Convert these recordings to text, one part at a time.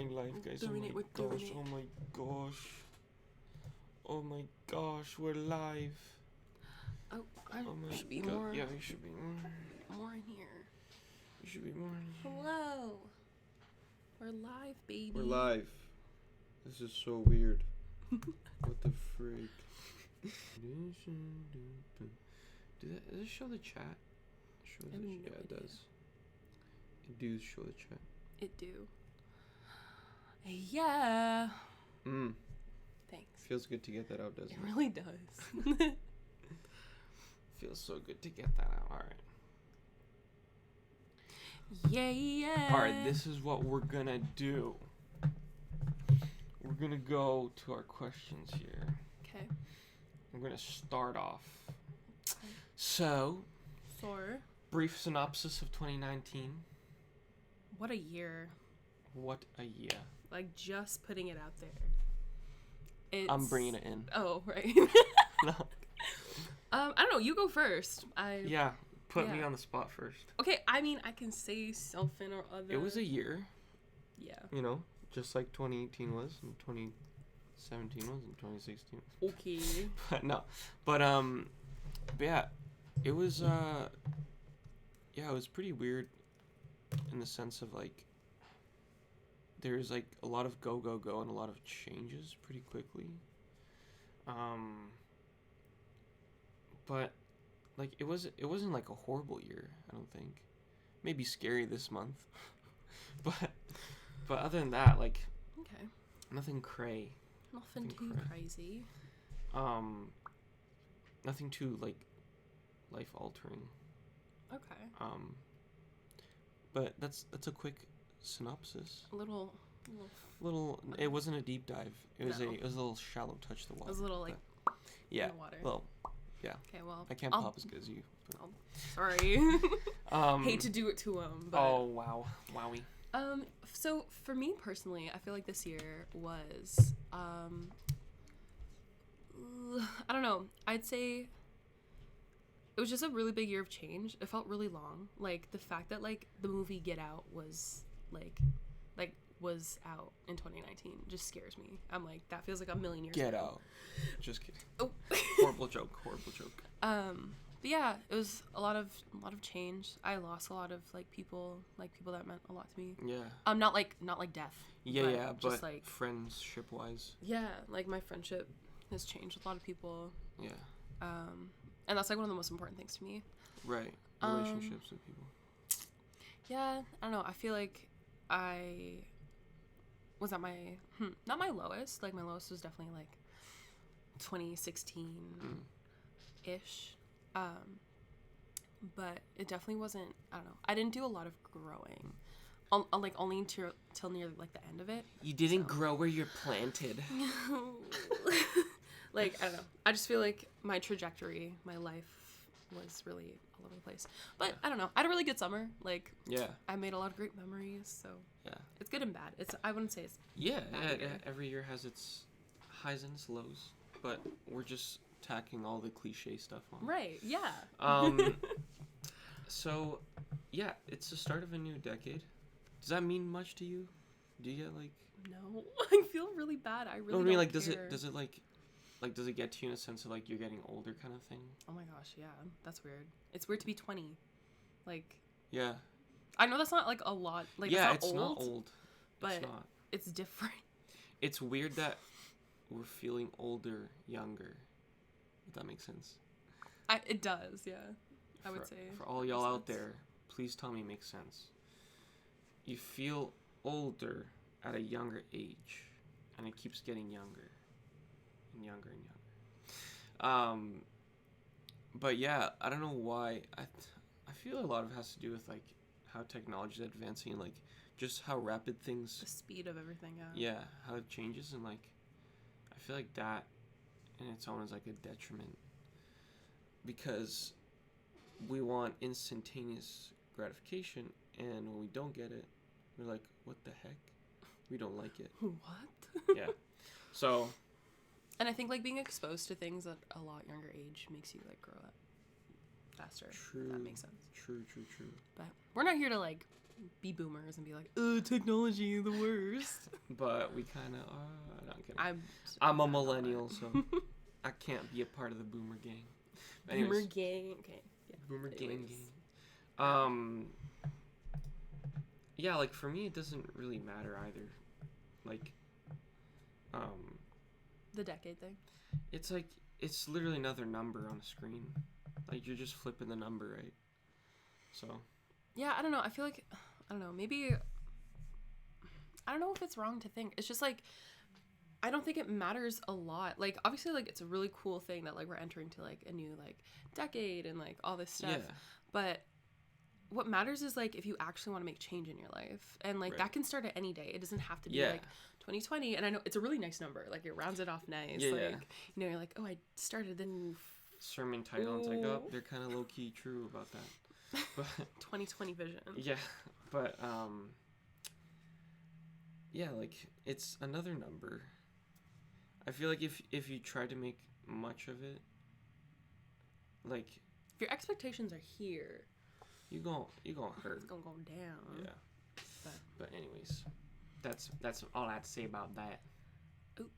my life, guys. Doing it, we're doing it. Oh my gosh. Oh my gosh, we're live. Oh, Oh my should be God. more. Yeah, we should be more. More in here. We should be more in here. Hello. We're live, baby. We're live. This is so weird. What the freak? Does it show the chat? Yeah, it does. It does show the chat. It do. Yeah. Thanks. Feels good to get that out, doesn't it? It really does. Feels so good to get that out. Alright. Yeah. Alright, this is what we're gonna do. We're gonna go to our questions here. Okay. We're gonna start off. So, brief synopsis of 2019. What a year. What a year. Like, just putting it out there. I'm bringing it in. Oh, right. No. I don't know. You go first. Put me on the spot first. Okay, I mean, I can say something or other. It was a year. Yeah. You know, just like 2018 was, and 2017 was, and 2016 was. Okay. But no. But yeah, it was it was pretty weird in the sense of like there's like a lot of go and a lot of changes pretty quickly. But like it wasn't like a horrible year, I don't think. Maybe scary this month. but other than that, like okay. Nothing cray. Nothing too crazy. Nothing too like life altering. Okay. But that's a quick synopsis. A little. It wasn't a deep dive. It was No. a little shallow touch the water. It was a little like yeah. in the water. Well, yeah. Okay, well. I can't pop as good as you. Sorry. Hate to do it to him, but oh wow, wowie. So for me personally, I feel like this year was I don't know. I'd say it was just a really big year of change. It felt really long. Like the fact that like the movie Get Out was was out in 2019 just scares me. I'm like, that feels like a million years Get ago. Out. Just kidding. Oh. Horrible joke. But yeah, it was a lot of change. I lost a lot of people that meant a lot to me. Yeah. Not like death. But just like friendship wise. Yeah, like my friendship has changed with a lot of people. Yeah. And that's like one of the most important things to me. Right. Relationships with people. Yeah, I don't know. I feel like I was at my not my lowest. Like my lowest was definitely like 2016 ish. But it definitely wasn't. I don't know. I didn't do a lot of growing. Like only till near like the end of it. You didn't grow where you're planted. Like I don't know. I just feel like my trajectory, my life was really all over the place. But yeah. I don't know. I had a really good summer. Like I made a lot of great memories. So it's good and bad. I wouldn't say it's bad year. Every year has its highs and its lows. But we're just tacking all the cliche stuff on. Right. Yeah. So yeah, it's the start of a new decade. Does that mean much to you? Do you get like? No, I feel really bad. I really. No, I mean, like, care. does it get to you in a sense of like you're getting older kind of thing? Oh my gosh, yeah, that's weird. It's weird to be 20, like. Yeah. I know that's not like a lot. Like it's not old, but it's different. It's weird that we're feeling older, younger. If that makes sense. It does, yeah. I would say. For all y'all out there, please tell me it makes sense. You feel older at a younger age, and it keeps getting younger and younger and younger. But yeah, I don't know why. I feel a lot of it has to do with like how technology is advancing and like just how rapid things. The speed of everything. Yeah, how it changes and like I feel like that in its own is like a detriment because we want instantaneous gratification, and when we don't get it, we're like, what the heck? We don't like it. What? Yeah. So. And I think like being exposed to things at a lot younger age makes you like grow up faster. True. If that makes sense. True. But we're not here to like be boomers and be like, technology the worst. but we kind of are. No, I'm kidding. I'm a millennial, so I can't be a part of the boomer gang. Boomer gang. Okay. Yeah. Boomer Anyways. gang. Yeah, like for me, it doesn't really matter either. Like, the decade thing. it's like it's literally another number on a screen. Like you're just flipping the number, right? So. Yeah, I don't know. I feel like I don't know. Maybe I don't know if it's wrong to think. It's just like I don't think it matters a lot. Like obviously, like it's a really cool thing that like we're entering to like a new like decade and like all this stuff. Yeah. But what matters is like if you actually want to make change in your life, and like that can start at any day. It doesn't have to be like 2020. And I know it's a really nice number. Like it rounds it off nice. Yeah, like you know, you're like, oh, I started the new sermon title. It's like, oh, they're kind of low key true about that. But 2020 vision. Yeah, but yeah, like it's another number. I feel like if you try to make much of it, like if your expectations are here, you gonna hurt. It's gonna go down. Yeah. But anyways, that's all I have to say about that. Ooh.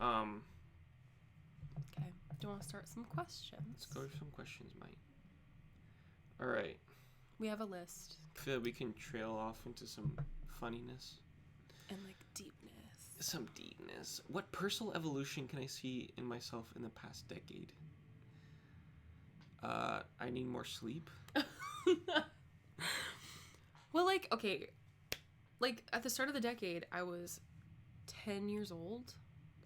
Okay. Do you want to start some questions? Let's go with some questions, mate. All right. We have a list. I feel like we can trail off into some funniness. And like deepness. Some deepness. What personal evolution can I see in myself in the past decade? I need more sleep. Well, like, okay. Like, at the start of the decade, I was 10 years old,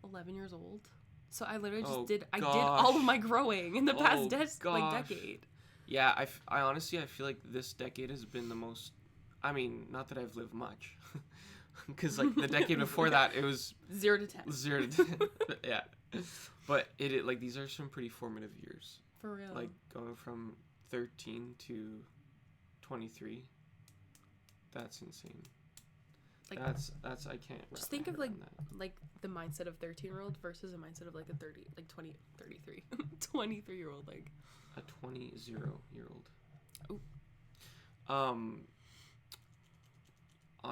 11 years old. So I literally just did all of my growing in the past decade. Yeah, I honestly, I feel like this decade has been the most, I mean, not that I've lived much. Because, like, the decade before that, it was... 0 to 10. 0 to 10. Yeah. But, like, these are some pretty formative years. For real. Like, going from 13 to 23. That's insane. Like, that's I can't wrap just think my of, head like, around that. like, the mindset of 13-year-old versus a mindset of, like, a 33. 23-year-old, like... A 20-year-old. Ooh.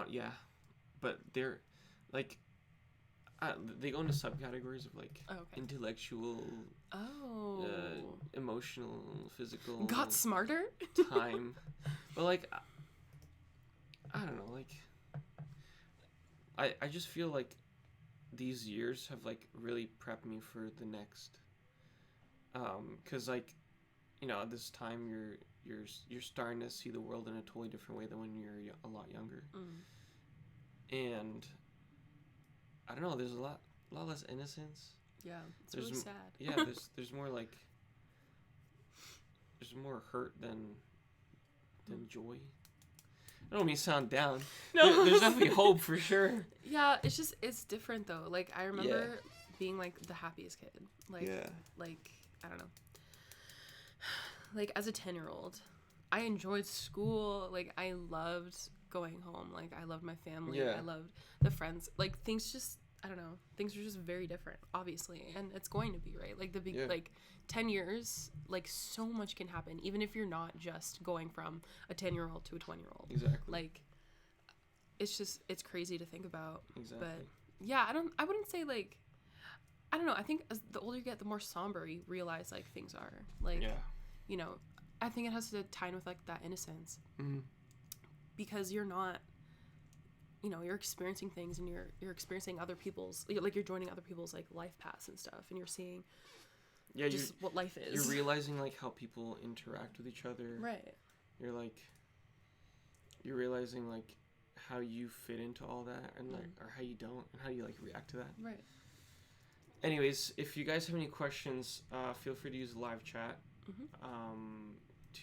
Yeah. But they're, like, they go into subcategories of, like, intellectual, emotional, physical. Got smarter? Time. But, like, I don't know, like, I just feel like these years have, like, really prepped me for the next. Because, like, you know, at this time you're starting to see the world in a totally different way than when you're a lot younger. And I don't know, there's a lot less innocence. Yeah, it's really sad. Yeah, there's more like there's more hurt than joy. I don't mean to sound down. No, there's definitely hope for sure. Yeah, it's different though. Like I remember being like the happiest kid. Like like I don't know. Like as a 10-year-old, I enjoyed school. Like I loved going home. Like I loved my family. I loved the friends. Like things just I don't know. Things are just very different, obviously, and it's going to be right. Like like 10 years, like so much can happen, even if you're not just going from a 10-year-old to a 20-year-old. Exactly. Like it's crazy to think about. Exactly. But yeah, I wouldn't say like I don't know. I think as the older you get, the more somber you realize like things are. Like you know, I think it has to tie in with like that innocence. Mm-hmm. Because you're not, you know, you're experiencing things and you're experiencing other people's, like you're joining other people's like life paths and stuff, and you're seeing just what life is. You're realizing like how people interact with each other. Right. You're realizing like how you fit into all that and like or how you don't and how you like react to that. Right. Anyways, if you guys have any questions, feel free to use live chat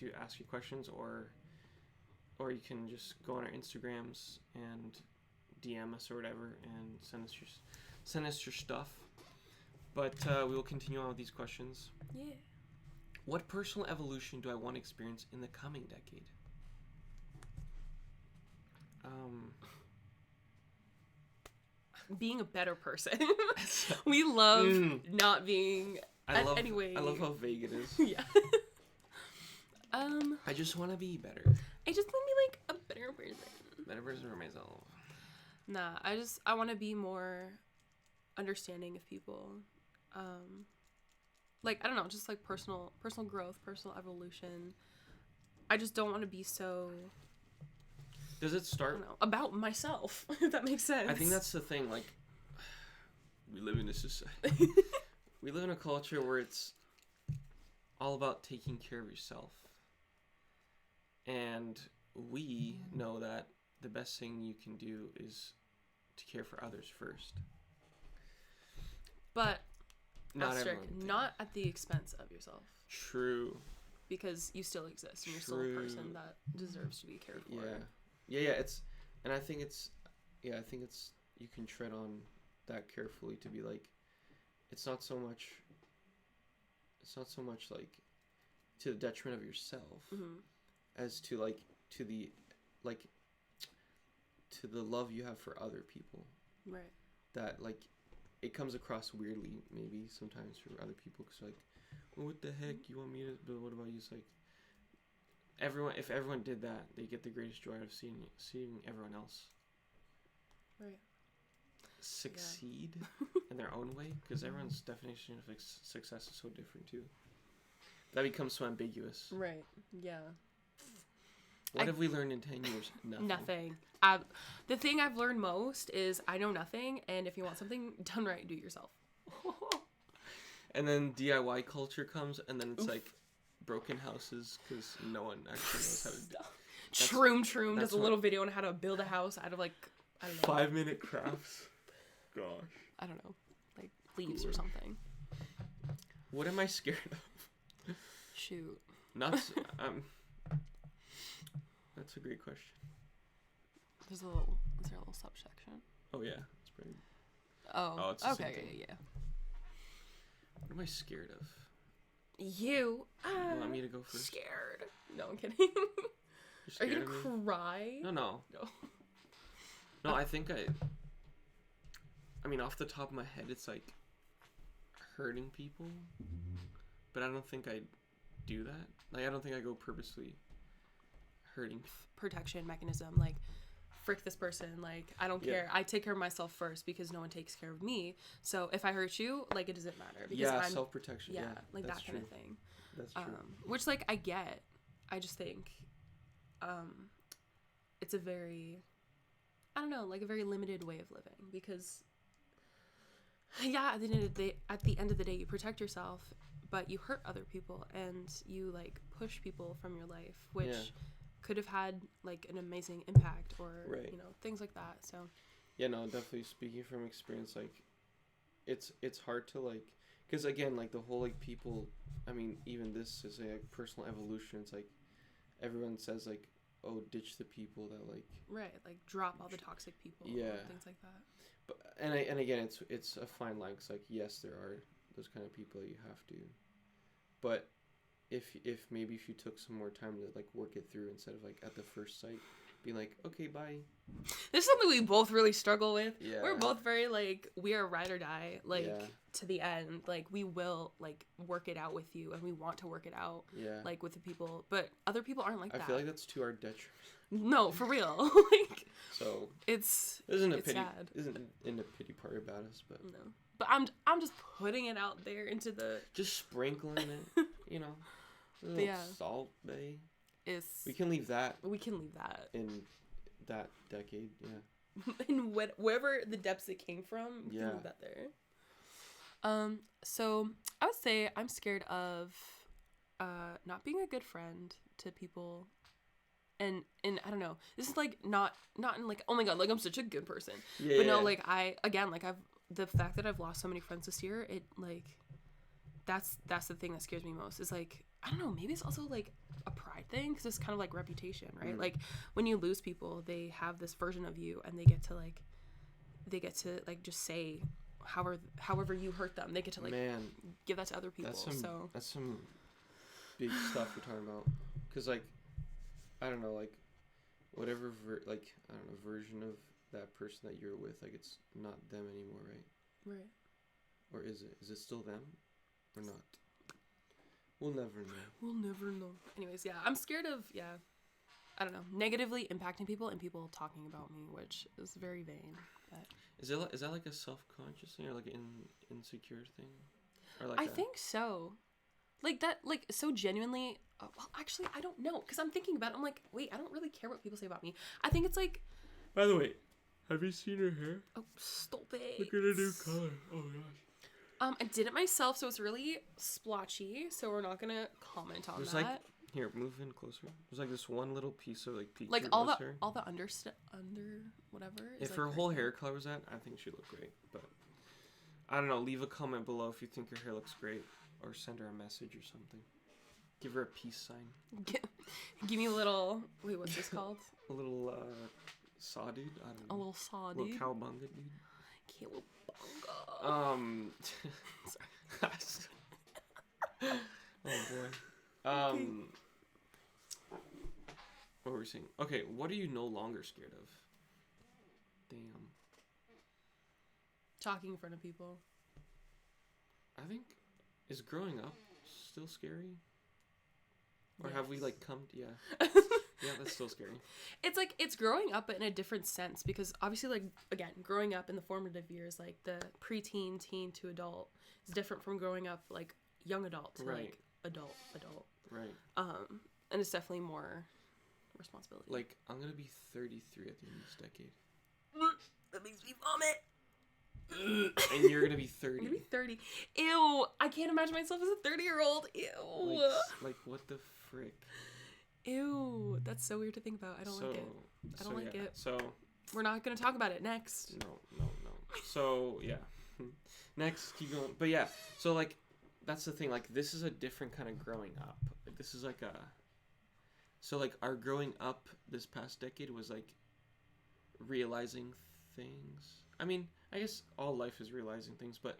to ask you questions, or you can just go on our Instagrams and DM us or whatever and send us your stuff. But we will continue on with these questions. Yeah. What personal evolution do I want to experience in the coming decade? Being a better person. We love not being anyway. I love how vague it is. Yeah. I just want to be better. I just want to be like a better person. Better version of myself. Nah, I want to be more understanding of people. Like, I don't know, just like personal growth, personal evolution. I just don't want to be so, Does it I start? don't know, about myself, if that makes sense. I think that's the thing. Like, we live in a society. We live in a culture where it's all about taking care of yourself. And we know that the best thing you can do is to care for others first. But, Not asterisk, everyone. not at the expense of yourself. True. Because you still exist and you're still a person that deserves to be cared for. Yeah. It's, and I think it's, you can tread on that carefully to be like, it's not so much like to the detriment of yourself as to like to the love you have for other people. Right. That like it comes across weirdly maybe sometimes for other people because like, well, what the heck you want me to? But what about you? It's like if everyone did that, they get the greatest joy out of seeing everyone else Right. succeed in their own way, because everyone's definition of success is so different too. That becomes so ambiguous. Right. Yeah. What have we learned in 10 years? Nothing. The thing I've learned most is I know nothing, and if you want something done right, do it yourself. And then DIY culture comes, and then it's like broken houses because no one actually knows how to do it. Shroom does a little video on how to build a house out of like, I don't know. 5-minute crafts. Gosh. I don't know. Like leaves or something. What am I scared of? Shoot. That's a great question. Is there a little subsection? Oh yeah, it's pretty. Oh, it's the okay, same thing. yeah. What am I scared of? You want me to go first? Scared. No, I'm kidding. Are you gonna cry? No. No, I think I mean, off the top of my head, it's like hurting people, but I don't think I do that. Like, I don't think I go purposely hurting. Protection mechanism, like, frick this person, like, I don't care. I take care of myself first because no one takes care of me. So if I hurt you, like, it doesn't matter because I'm self-protection. Yeah, like that kind of thing. That's true. Which, like, I get. I just think it's a very, I don't know, like a very limited way of living because at the end of the day you protect yourself, but you hurt other people and you like push people from your life, which could have had like an amazing impact or you know, things like that. So definitely speaking from experience, like it's hard to like, because again, like the whole like people, I mean, even this is like personal evolution. It's like everyone says like, oh, ditch the people that like like drop all the toxic people, and things like that. But and again, it's a fine line. 'Cause like, yes, there are those kind of people that you have to, but if maybe if you took some more time to like work it through instead of like at the first sight being like, okay, bye. This is something we both really struggle with. Yeah. We're both very like, we are ride or die, like to the end. Like we will like work it out with you and we want to work it out like with the people, but other people aren't like that. I feel like that's to our detriment. No, for real. Like so it's sad. Isn't in the pity part about us, but no. But I'm just putting it out there into the just sprinkling it, you know. A little salt bay. We can leave that in that decade, in wherever the depths it came from, we can leave that there. So I would say I'm scared of not being a good friend to people, and I don't know, this is like not in like, oh my god, like I'm such a good person, but no, like the fact that I've lost so many friends this year, it like that's the thing that scares me most, is like, I don't know, maybe it's also like a pride thing, because it's kind of like reputation, right? Like when you lose people, they have this version of you and they get to like just say however you hurt them, they get to like give that to other people. That's some big stuff you're talking about, because like, I don't know, like whatever version of that person that you're with, like it's not them anymore, right? Or is it still them or not? We'll never know. Anyways, I'm scared of I don't know, negatively impacting people and people talking about me, which is very vain. But Is that like a self-conscious thing or like an insecure thing? Or like I think so. Like that, like so genuinely. Well, actually, I don't know because I'm thinking about it. I'm like, wait, I don't really care what people say about me. I think it's like. By the way, have you seen her hair? Oh, stop it. Look at her new color. Oh my gosh. I did it myself, so it's really splotchy. So we're not gonna comment on that. Like, here, move in closer. There's like this one little piece of like peach. Like all the under whatever. If like her whole hair color was that, I think she'd look great. But I don't know. Leave a comment below if you think your hair looks great, or send her a message or something. Give her a peace sign. Give me a little. Wait, what's this called? A little saw dude. I don't know. A little saw dude. A little cowbunga dude. Cowabunga. Oh boy. What were we saying? Okay, what are you no longer scared of? Damn. Talking in front of people. I think, is growing up still scary? Or have we like come to, yeah. Yeah, that's still scary. It's like, it's growing up but in a different sense because obviously like, again, growing up in the formative years, like the preteen, teen to adult is different from growing up like young adult to like adult. Right. And it's definitely more responsibility. Like, I'm gonna be 33 at the end of this decade. That makes me vomit. And you're gonna be 30. I'm gonna be 30. Ew. I can't imagine myself as a 30-year-old. Ew. Like what the frick? Ew. That's so weird to think about. I don't like it. I don't like it. So we're not gonna talk about it next. No. So yeah. Next, keep going. But yeah, so like that's the thing. Like this is a different kind of growing up. Like this is like a. So like our growing up this past decade was like realizing things. I mean, I guess all life is realizing things, but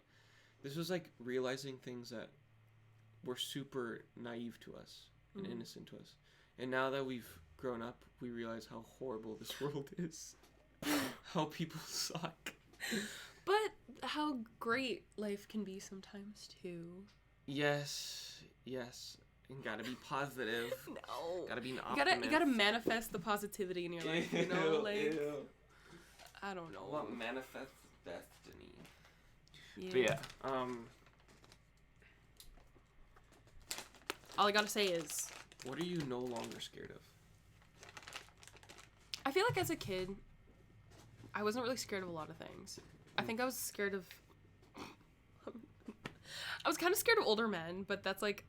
this was like realizing things that were super naive to us and innocent to us. And now that we've grown up, we realize how horrible this world is. How people suck. But how great life can be sometimes too. Yes. And gotta be positive. No. Gotta be an optimist. You gotta manifest the positivity in your life, you know? Like, ew. I don't know. What manifests destiny. Yeah. But yeah, all I gotta say is, what are you no longer scared of? I feel like as a kid, I wasn't really scared of a lot of things. I think I was scared of... I was kind of scared of older men, but that's like...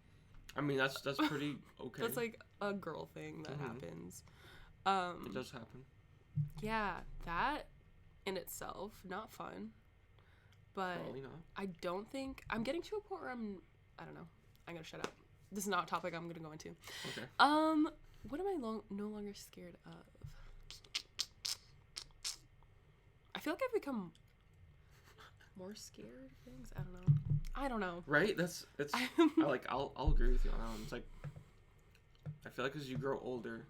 I mean, that's pretty okay. That's like a girl thing that happens. It does happen. Yeah, that in itself, not fun. But Probably not. I don't think... I'm getting to a point where I don't know. I'm gonna shut up. This is not a topic I'm gonna go into. Okay. What am I no longer scared of? I feel like I've become more scared of things. I don't know. Right? That's I'll agree with you on that one. It's like I feel like as you grow older,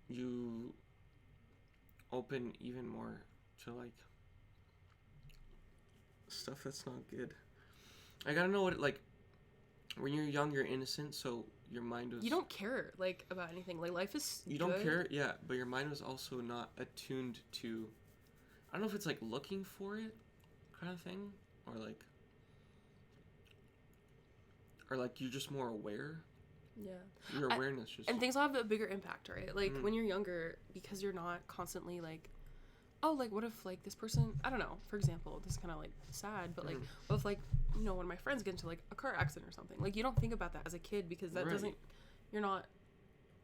you open even more to like stuff that's not good. I gotta know what like when you're young, you're innocent, so your mind was... You don't care, like, about anything. Like, life is You don't care, yeah, but your mind was also not attuned to... I don't know if it's, like, looking for it kind of thing, or, like, you're just more aware. Yeah. Your awareness just... And things will have a bigger impact, right? Like, when you're younger, because you're not constantly, like... Oh, like, what if, like, this person... I don't know. For example, this is kind of, like, sad, but, like, what if, like, you know, one of my friends get into, like, a car accident or something? Like, you don't think about that as a kid because that doesn't... You're not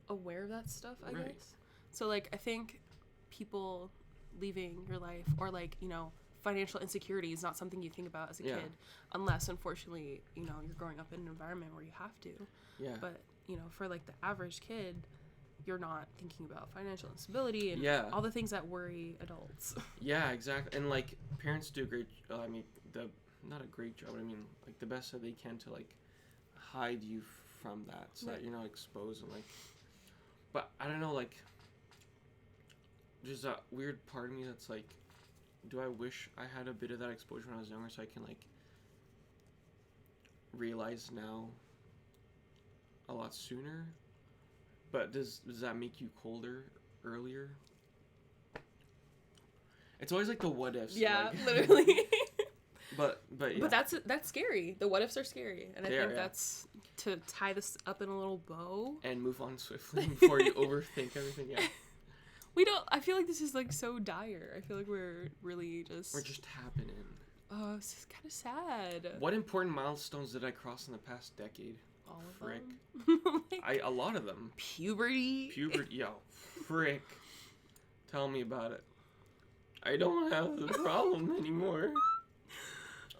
aware of that stuff, I guess. So, like, I think people leaving your life or, like, you know, financial insecurity is not something you think about as a kid. Unless, unfortunately, you know, you're growing up in an environment where you have to. Yeah. But, you know, for, like, the average kid... You're not thinking about financial instability and all the things that worry adults. Yeah, exactly. And, like, parents do a great... I mean, not a great job, but I mean, like, the best that they can to, like, hide you from that so that you're not exposed and, like... But, I don't know, like... There's a weird part of me that's, like... Do I wish I had a bit of that exposure when I was younger so I can, like... realize now a lot sooner... But does that make you colder earlier? It's always like the what ifs. Yeah, like, literally. But yeah. But that's scary. The what ifs are scary, and I They think are, yeah. that's to tie this up in a little bow. And move on swiftly before you overthink everything. Yeah. We don't. I feel like this is like so dire. I feel like we're really just. We're just happening. Oh, this is kind of sad. What important milestones did I cross in the past decade? All of Frick. them. Like, A lot of them. puberty. Puberty. Yo, frick. Tell me about it. I don't have the problem anymore.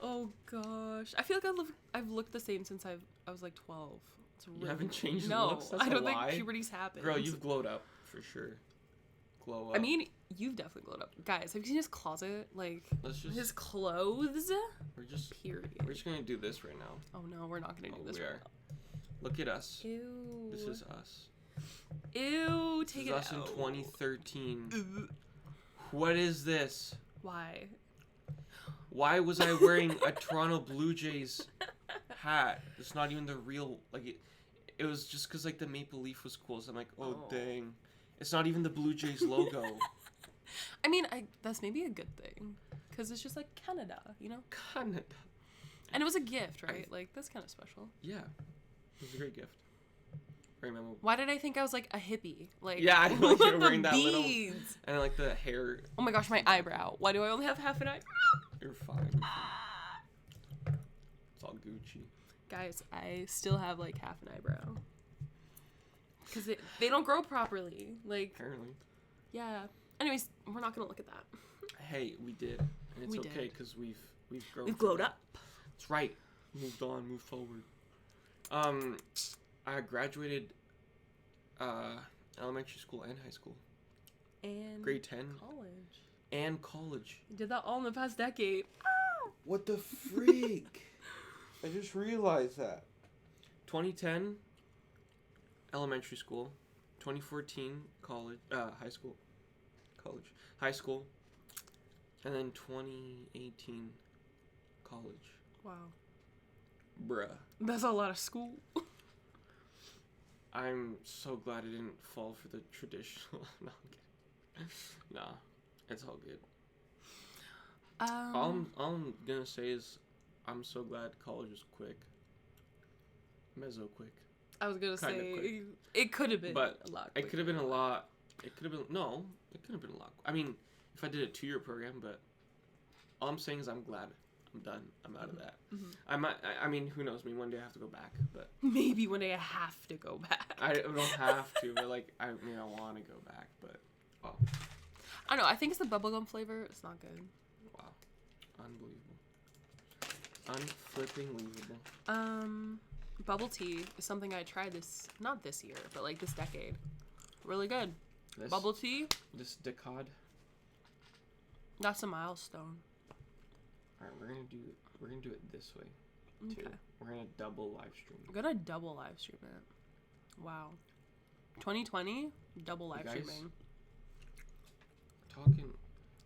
Oh gosh, I feel like I've looked the same since I was like 12. It's really You haven't changed no, looks? That's I don't a think lie. puberty's happened. Girl, you've glowed up for sure. Glow up. I mean, you've definitely glowed up, guys. Have you seen his closet? Like Let's just. his clothes. We're just. Period. We're just gonna do this right now. Oh no, we're not gonna do this we right are. Look at us. now. Ew. This is us. Ew. This Take is it us out. in 2013. Ugh. What is this? Why? Why was I wearing a Toronto Blue Jays hat? It's not even the real, like, it was just because, like, the maple leaf was cool, so I'm like, oh, dang. It's not even the Blue Jays logo. I mean, that's maybe a good thing, because it's just like Canada, you know? Canada. And it was a gift, right? Like, that's kind of special. Yeah. It was a great gift. Very memorable. Why did I think I was like a hippie? Like, Yeah, I know, like, you're the wearing that beads. little, and, like, the hair. Oh my gosh, my eyebrow. Why do I only have half an eyebrow? You're fine. It's all Gucci. Guys, I still have like half an eyebrow. Because they don't grow properly. Like, Apparently. yeah. Anyways, we're not going to look at that. Hey, we did. And it's We okay, did. because we've grown. We've glowed up. That's right. Moved on, moved forward. I graduated elementary school and high school. And Grade 10 college. and college. You did that all in the past decade. What the freak? I just realized that. 2010 elementary school, 2014 college, high school, and then 2018 college. Wow. Bruh. That's a lot of school. I'm so glad I didn't fall for the traditional. No, I'm kidding. Nah, it's all good. All I'm gonna say is, I'm so glad college was quick. Mezzo quick. I was gonna Kinda say quick. it could have been But a lot. It could have been a lot. It could have been no. It could have been a lot. I mean, if I did a 2-year program, but all I'm saying is I'm glad I'm done. I'm out of that. Mm-hmm. I mean, who knows? Maybe one day I have to go back, but Maybe one day I have to go back. I don't have to. But like, I mean, I want to go back, but wow, I don't know. I think it's the bubblegum flavor. It's not good. wow, unbelievable, unflipping-believable. Bubble tea is something I tried not this year, but like this decade. Really good. Bubble tea. This decade. That's a milestone. All right, we're gonna do it this way. Too. Okay. We're gonna double live stream. I'm gonna double live stream it. Wow. 2020 double live guys, streaming.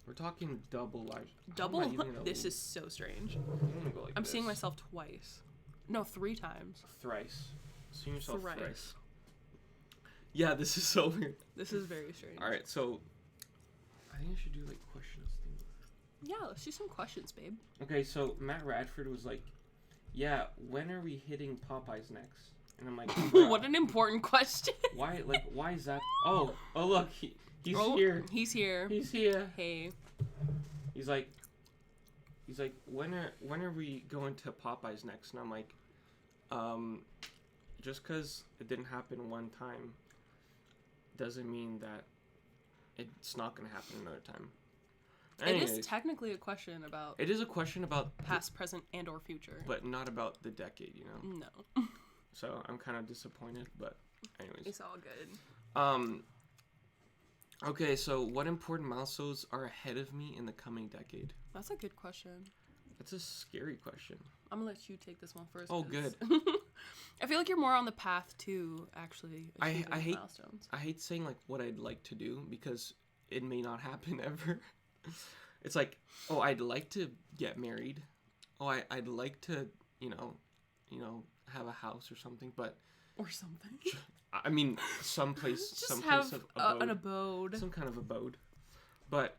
We're talking double live. Double. How am I using This double? is so strange. I'm gonna go like I'm this. seeing myself twice. No, 3 times. Thrice. Seeing yourself Thrice. thrice. Yeah, this is so weird. This is very strange. All right, so I think I should do like questions thing. Yeah, let's do some questions, babe. Okay, so Matt Radford was like, "Yeah, when are we hitting Popeyes next?" And I'm like, What an important question. Why? Like, why is that? Oh, look, he's here. He's here. He's here. Hey. He's like, when are we going to Popeyes next? And I'm like, just because it didn't happen one time doesn't mean that it's not gonna happen another time. Anyways, It is technically a question about it is a question about past, present, and or future. but not about the decade, you know. No. So I'm kind of disappointed, but anyways. It's all good. Okay, so what important milestones are ahead of me in the coming decade? That's a good question. That's a scary question. I'm gonna let you take this one first. Oh, 'cause good. I feel like you're more on the path to actually achieving I hate milestones. I hate saying like what I'd like to do because it may not happen ever. It's like, oh, I'd like to get married. Oh, I'd like to, you know, have a house or something, but Or something. I mean, someplace, Just some have place of abode, an abode. some kind of abode. But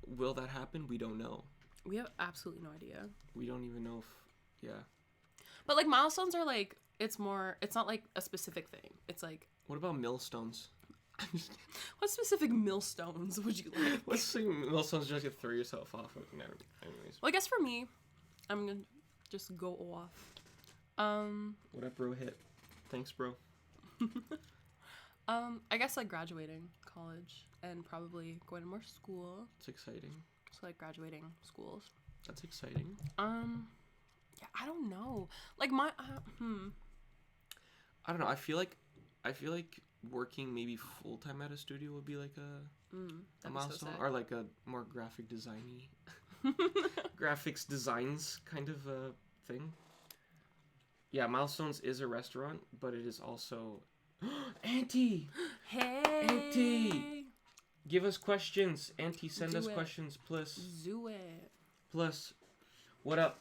will that happen? We don't know. We have absolutely no idea. We don't even know if, yeah. But like milestones are like, it's not like a specific thing. It's like, What about millstones? what specific millstones would you like? Let's see millstones just to throw yourself off of. No, anyways. Well, I guess for me, I'm gonna just go off. What up, bro? Hit. Thanks, bro. I guess like graduating college and probably going to more school. It's exciting. So like graduating schools. That's exciting. Yeah, I don't know. Like I don't know. I feel like working maybe full time at a studio would be like a milestone, or like a more graphic designy, graphics designs kind of a thing. Yeah, Milestones is a restaurant, but it is also Auntie. Hey, Auntie, give us questions. Auntie, send us questions, plus. Do it. Plus, what up,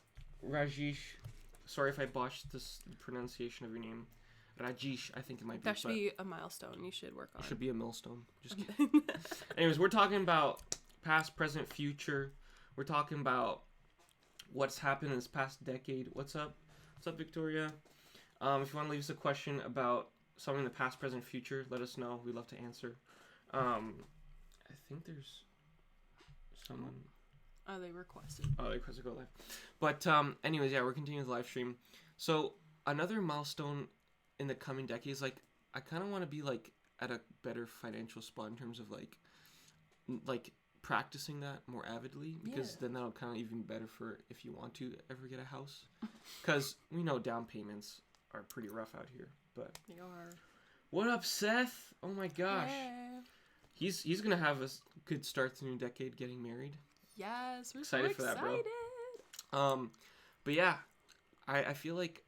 Rajesh? Sorry if I botched this pronunciation of your name. Rajesh, I think it might be. That should be a milestone you should work on. It should be a millstone. Just kidding. Anyways, we're talking about past, present, future. We're talking about what's happened in this past decade. What's up? What's up, Victoria? If you want to leave us a question about something in the past, present, future, let us know. We'd love to answer. I think there's someone. Oh, they requested. Oh, they requested to go live. But anyways, yeah, we're continuing the live stream. So another milestone in the coming decades, like I kind of want to be like at a better financial spot in terms of like practicing that more avidly, because then that'll kind of even better for if you want to ever get a house, because we know down payments are pretty rough out here. But They are. what up, Seth? Oh my gosh, Yeah. he's gonna have a good start to the new decade, getting married. Yes, we're Excited so for that, bro. excited. But yeah, I feel like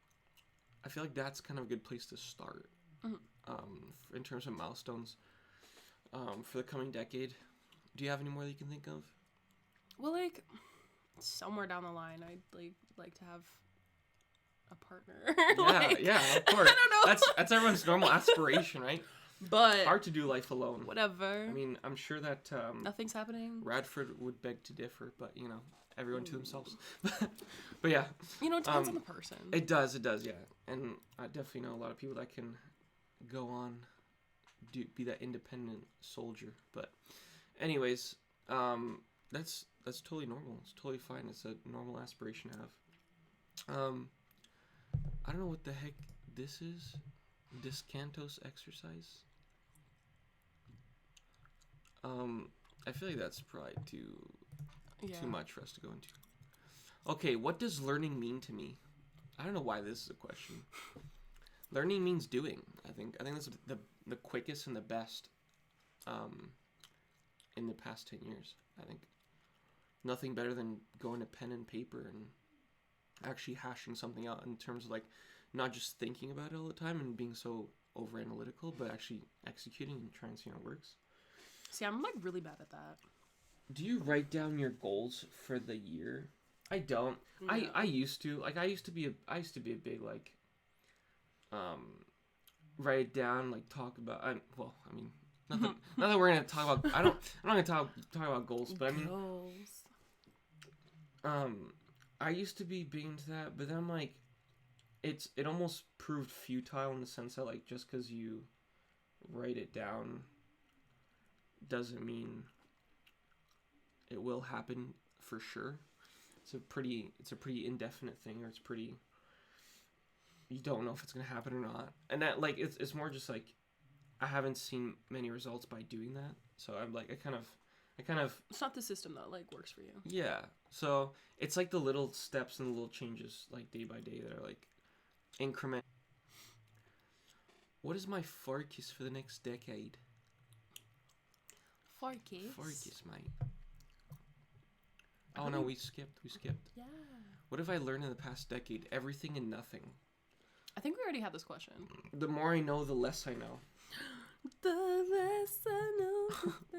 that's kind of a good place to start. In terms of milestones, for the coming decade. Do you have any more that you can think of? Well, like somewhere down the line, I'd like to have a partner. Yeah, of course. I don't know. That's everyone's normal aspiration, right? But Hard to do life alone. whatever. I mean, I'm sure that Nothing's happening. Radford would beg to differ, but everyone to themselves. But yeah, It depends on the person. it does, yeah. And I definitely know a lot of people that can go on, be that independent soldier. But anyways, that's totally normal. It's totally fine. It's a normal aspiration to have. I don't know what the heck this is. Descantos exercise. I feel like that's probably too much for us to go into. Okay, what does learning mean to me? I don't know why this is a question. Learning means doing. I think that's the quickest and the best in the past 10 years. I think nothing better than going to pen and paper and actually hashing something out in terms of like not just thinking about it all the time and being so over analytical, but actually executing and trying to see how it works. See, I'm like really bad at that. Do you write down your goals for the year? I don't. No. I used to. Like I used to be a big like write it down, like talk about not that we're gonna talk about I'm not gonna talk about goals, but I mean Goals. I used to be big into that, but then I'm like it almost proved futile in the sense that like just because you write it down doesn't mean it will happen for sure. It's a pretty indefinite thing, or you don't know if it's gonna happen or not. And that like it's more just like I haven't seen many results by doing that. So I'm like I kind of It's not the system that like works for you. yeah. So it's like the little steps and the little changes like day by day that are like increment. What is my focus for the next decade? Focus, mate. Oh no, we skipped. Yeah. What have I learned in the past decade? Everything and nothing. I think we already had this question. The more I know, the less I know. The less I know, the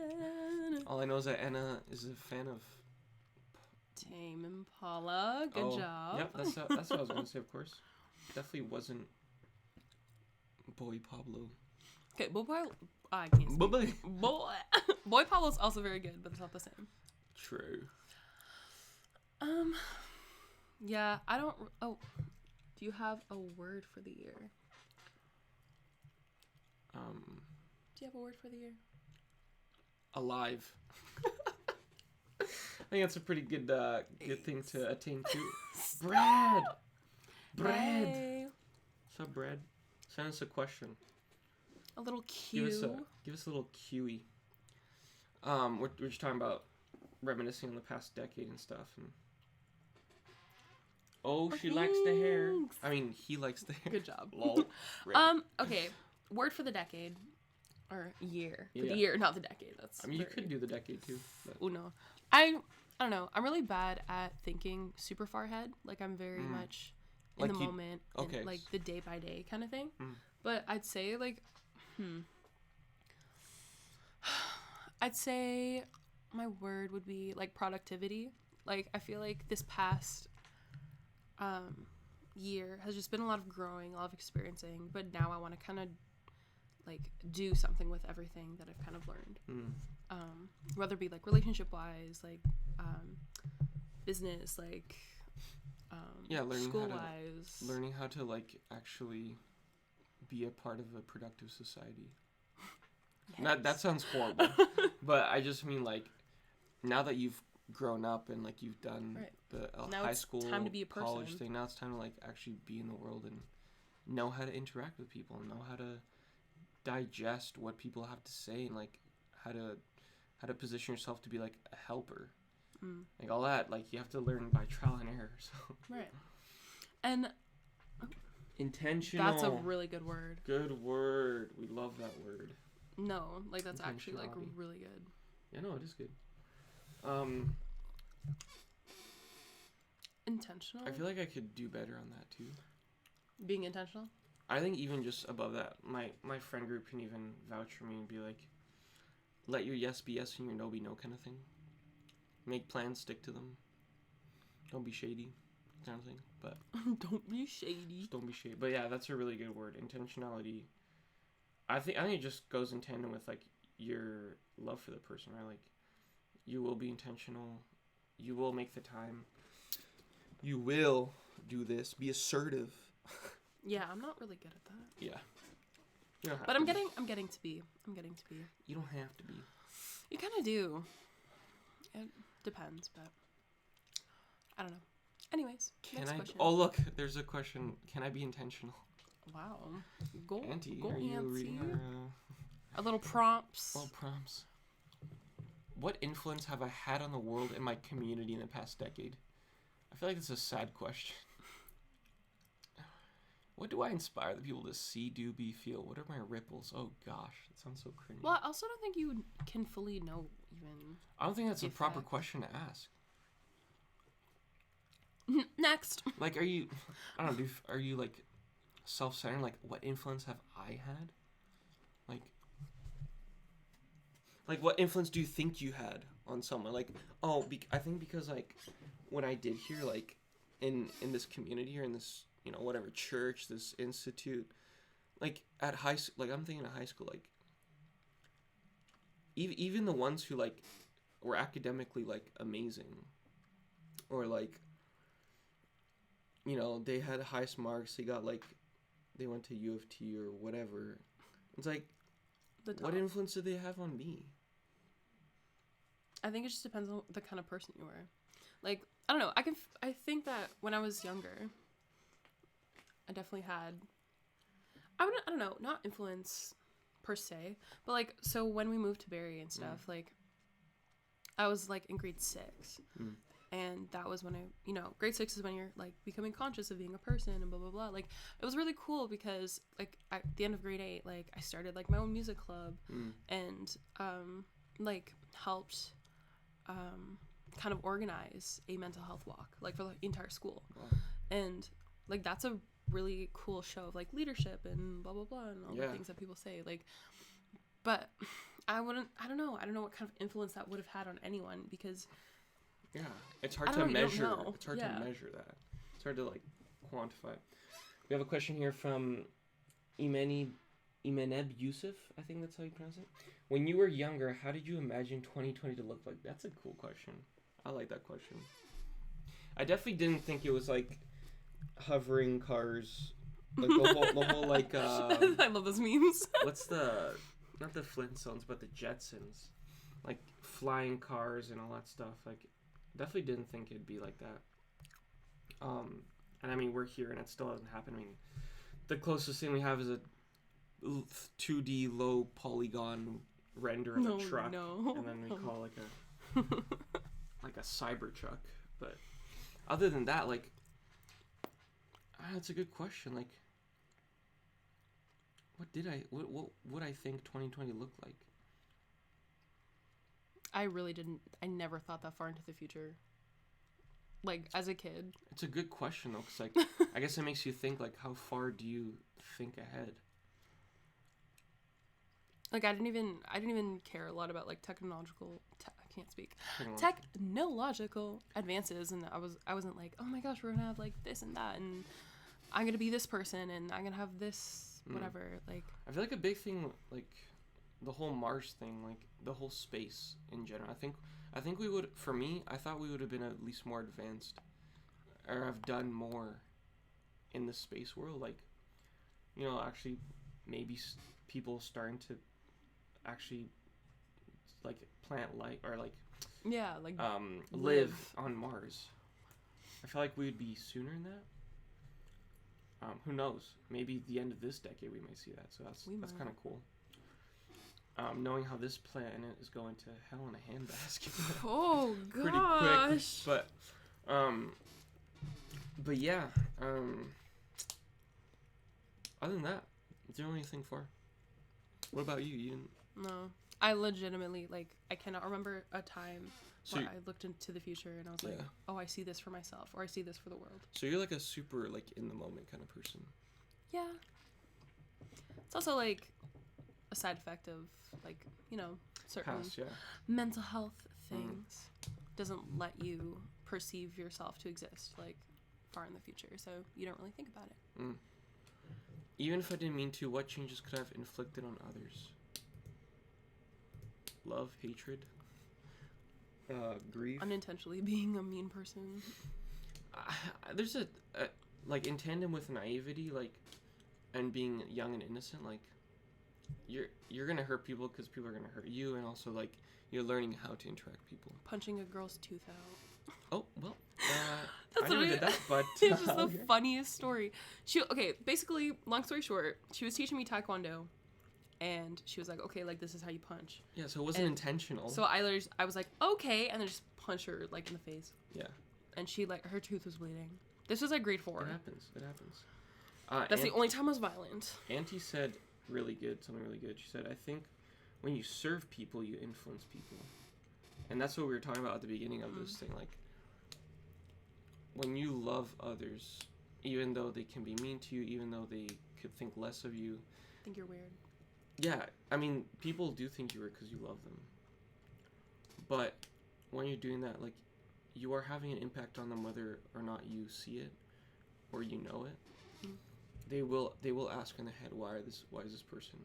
better. All I know is that Anna is a fan of Tame Impala. Good job. Yep, that's what I was going to say, of course. Definitely wasn't Boy Pablo. Okay, I can't speak. Boy. Boy Pablo's also very good, but it's not the same. True. Yeah, I don't. Oh, do you have a word for the year? Do you have a word for the year? Alive. I think that's a pretty good thing to attain to. Brad. Hey. What's up, Brad? Send us a question. A little cue. Give us a little cuey. We're just talking about reminiscing on the past decade and stuff. And she likes the hair. I mean, he likes the hair. Good job. Lol. Okay. Word for the decade. Or year. For Yeah. the year, not the decade. That's. I mean, you could do the decade too. Oh no. I don't know. I'm really bad at thinking super far ahead. Like, I'm very much in the moment. Okay. And, like, the day by day kind of thing. Mm. But I'd say, like, I'd say my word would be, like, productivity. Like, I feel like this past year has just been a lot of growing, a lot of experiencing. But now I want to kind of, like, do something with everything that I've kind of learned. Whether it be, like, relationship-wise, like, business, like, school-wise. Learning how to, like, actually be a part of a productive society. Yes. That sounds horrible. But I just mean, like, now that you've grown up and, like, you've done the high school, time to be a person. college thing, now it's time to, like, actually be in the world and know how to interact with people and know how to digest what people have to say and, like, how to position yourself to be, like, a helper. Like, all that, like, you have to learn by trial and error. So Right. And intentional. that's a really good word. Good word. We love that word. No, like, that's actually, like, really good. Yeah, no, it is good. Intentional? I feel like I could do better on that too. Being intentional? I think even just above that, my friend group can even vouch for me and be like, let your yes be yes and your no be no kind of thing. Make plans, stick to them. Don't be shady, kind of thing. But don't be shady. Just don't be shady. But yeah, that's a really good word. Intentionality. I think it just goes in tandem with, like, your love for the person, right? Like, you will be intentional. You will make the time. You will do this. Be assertive. Yeah, I'm not really good at that. Yeah. You don't have but to I'm be. getting to be. You don't have to be. You kind of do. It depends, but I don't know. Anyways, next question. Oh, look, there's a question. Can I be intentional? Wow. Go, Auntie, go are you Auntie. reading our little prompts? Little prompts. What influence have I had on the world and my community in the past decade? I feel like it's a sad question. What do I inspire the people to see, do, be, feel? What are my ripples? Oh gosh, that sounds so cringy. Well, I also don't think you can fully know even. I don't think that's a proper question to ask. Next. Like, are you like self-centered? Like, what influence have I had? Like what influence do you think you had on someone? Like, I think because, like, when I did hear, like, in this community or in this, you know, whatever church, this institute, like, at high school, like, I'm thinking of high school, like, even the ones who, like, were academically, like, amazing, or, like, you know, they had highest marks, they went to U of T or whatever. It's like, what influence did they have on me? I think it just depends on the kind of person you were. Like, I don't know. I think that when I was younger, I definitely had. I don't know, not influence per se, but, like, so when we moved to Barrie and stuff, like, I was, like, in grade 6, and that was when grade 6 is when you're, like, becoming conscious of being a person and blah blah blah. Like, it was really cool because, like, at the end of grade 8, like, I started, like, my own music club and like, helped kind of organize a mental health walk, like, for the entire school. Wow. And, like, that's a really cool show of, like, leadership and blah blah blah and all the things that people say, like, but I don't know what kind of influence that would have had on anyone, because it's hard to measure. It's hard to measure that. It's hard to, like, quantify. We have a question here from Imeneb Yusuf, I think that's how you pronounce it. When you were younger, how did you imagine 2020 to look like? That's a cool question. I like that question. I definitely didn't think it was like hovering cars, like the whole like. I love those memes. What's the, not the Flintstones, but the Jetsons, like flying cars and all that stuff. Like, definitely didn't think it'd be like that. And I mean, we're here and it still hasn't happened. I mean, the closest thing we have is a 2D low polygon render of a truck, and then we call like a cyber truck. But other than that, like, that's a good question. Like, what would I think 2020 looked like? I really didn't. I never thought that far into the future. Like, as a kid. It's a good question, though, because, like, I guess it makes you think, like, how far do you think ahead? Like, I didn't even care a lot about, like, I can't speak. Technological advances, and I wasn't like, oh my gosh, we're gonna have, like, this and that, and I'm gonna be this person, and I'm gonna have this, whatever, like. I feel like a big thing, like, the whole Mars thing, like, the whole space in general, I think we would, for me, I thought we would have been at least more advanced, or have done more in the space world, like, you know, actually, maybe people starting to actually, like, plant life, or, like, yeah, like, live on Mars. I feel like we'd be sooner in that. Who knows? Maybe the end of this decade we might see that, so that's kind of cool. Knowing how this planet is going to hell in a handbasket. Oh gosh. Pretty quick, but yeah. Other than that, is there anything far? What about you? You didn't. No, I legitimately, like, I cannot remember a time where I looked into the future and I was like, oh, I see this for myself, or I see this for the world. So you're like a super, like, in the moment kind of person. Yeah. It's also like a side effect of, like, you know, certain mental health things. Doesn't let you perceive yourself to exist, like, far in the future, so you don't really think about it. Even if I didn't mean to, what changes could I have inflicted on others? Love, hatred, grief. Unintentionally being a mean person. There's a like, in tandem with naivety, like, and being young and innocent, like, you're gonna hurt people because people are gonna hurt you, and also, like, you're learning how to interact with people. Punching a girl's tooth out. Oh, well, I never did that, but it's just the funniest story. Basically, long story short, she was teaching me Taekwondo, and she was like, okay, like, this is how you punch. Yeah, so it wasn't intentional. So I was like, okay, and then just punch her, like, in the face. Yeah. And she, like, her tooth was bleeding. This was, like, grade 4. It happens. That's the only time I was violent. Auntie said something really good. She said, I think when you serve people, you influence people. And that's what we were talking about at the beginning of this thing. Like, when you love others, even though they can be mean to you, even though they could think less of you. Think you're weird. Yeah, I mean, people do think you're weird because you love them. But when you're doing that, like, you are having an impact on them whether or not you see it or you know it. They will ask in the head, why is this person?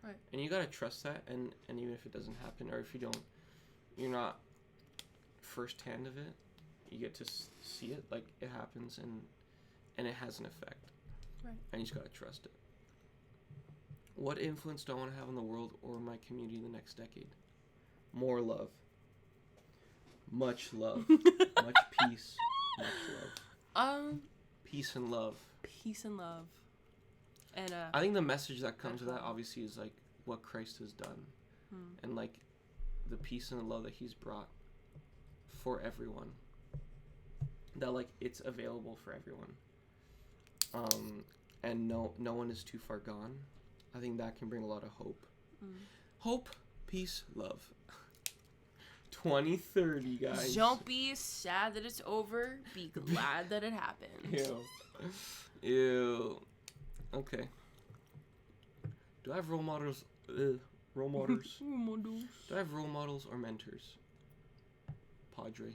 Right. And you gotta trust that, and even if it doesn't happen, or if you're not firsthand of it, you get to see it, like, it happens, and it has an effect. Right. And you just gotta trust it. What influence do I want to have on the world or my community in the next decade? More love. Much love. Much peace. Much love. Peace and love. Peace and love. And I think the message that comes with that, obviously, is, like, what Christ has done. And, like, the peace and the love that he's brought for everyone. That, like, it's available for everyone. And no one is too far gone. I think that can bring a lot of hope. Hope, peace, love. 2030, guys. Don't be sad that it's over. Be glad that it happened. Ew. Okay. Do I have role models? Role models. Do I have role models or mentors? Madre.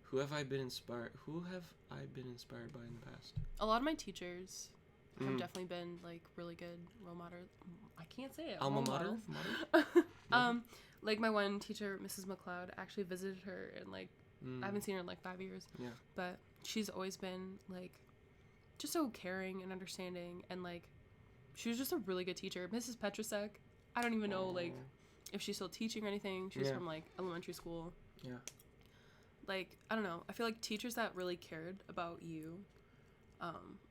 Who have I been inspired by in the past? A lot of my teachers. have definitely been like really good role model. I can't say it. Alma Role mater? models. Like my one teacher, Mrs. McLeod, I actually visited her and like I haven't seen her in like 5 years. Yeah. But she's always been like just so caring and understanding, and like she was just a really good teacher. Mrs. Petrusek, I don't even know like if she's still teaching or anything. She's from like elementary school. Yeah. Like, I don't know. I feel like teachers that really cared about you,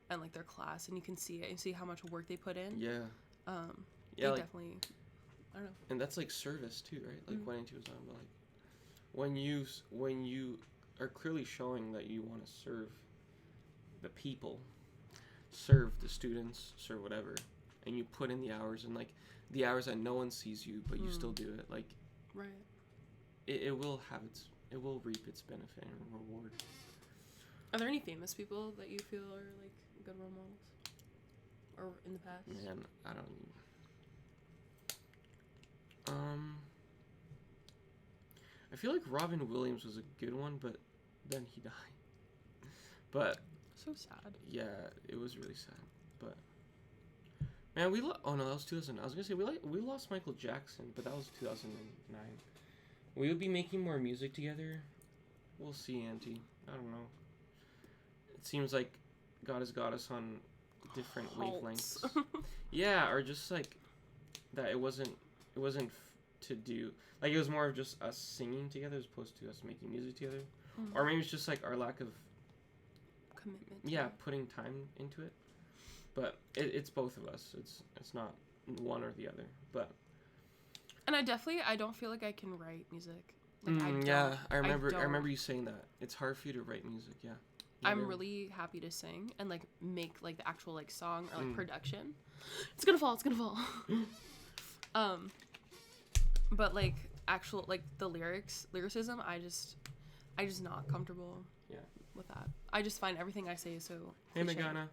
and like their class, and you can see it and see how much work they put in. Yeah. They like, definitely, I don't know. and that's like service too, right? Like what Auntie was on, but like when you are clearly showing that you want to serve the people, serve the students, serve whatever, and you put in the hours, and like the hours that no one sees you, but you still do it, like Right. it will reap its benefit and reward. Are there any famous people that you feel are like good role models, or in the past? Man, I don't. I feel like Robin Williams was a good one, but then he died. But So sad. yeah, it was really sad. But man, oh no, that was 2000. I was gonna say we lost Michael Jackson, but that was 2009. We would be making more music together. We'll see, Auntie. I don't know. It seems like God has got us on different wavelengths. Yeah, or just like that. It wasn't to do like it was more of just us singing together as opposed to us making music together, or maybe it's just like our lack of commitment. Yeah, putting time into it. But it's both of us. It's not one or the other. But and I don't feel like I can write music. Like I remember you saying that. It's hard for you to write music. Yeah. I'm really happy to sing and like make like the actual like song or like production. It's gonna fall. But like actual like the lyricism, I just not comfortable. Yeah. With that, I just find everything I say is so. Hey, cliche. Megana.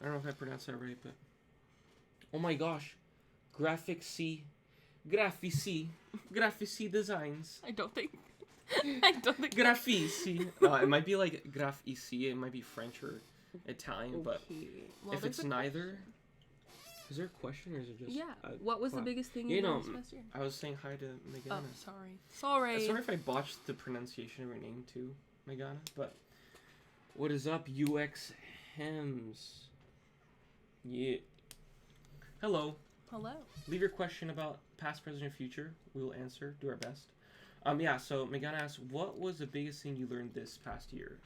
I don't know if I pronounced that right, but oh my gosh, Graphic-C Designs. I don't think. Graphici. No, it might be like Graphici. It might be French or Italian, but if it's neither, is there a question or is it just? Yeah. What was the biggest thing you learned this past year? I was saying hi to Megana. Oh, sorry. Sorry if I botched the pronunciation of her name too, Megana. But what is up, UX Hems? Yeah. Hello. Leave your question about past, present, and future. We will answer. Do our best. Yeah, so Megana asks, what was the biggest thing you learned this past year?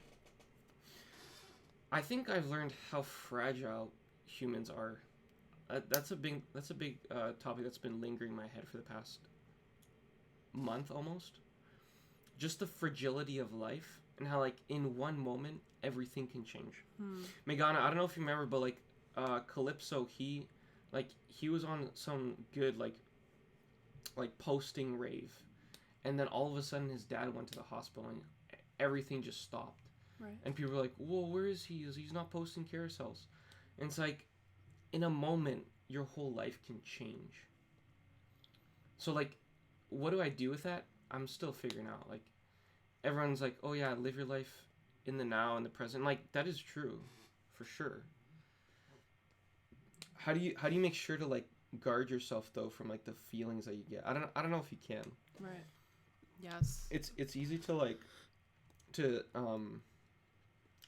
I think I've learned how fragile humans are. That's a big topic that's been lingering in my head for the past month almost. Just the fragility of life and how like in one moment everything can change. Megana, I don't know if you remember, but like Calypso, he was on some good like posting rave. And then all of a sudden, his dad went to the hospital, and everything just stopped. Right. And people were like, "Whoa, where is he? He's not posting carousels." And it's like, in a moment, your whole life can change. So like, what do I do with that? I'm still figuring out. Like, everyone's like, "Oh yeah, live your life in the now and the present." Like that is true, for sure. How do you make sure to like guard yourself though from like the feelings that you get? I don't know if you can. Right. Yes. It's easy to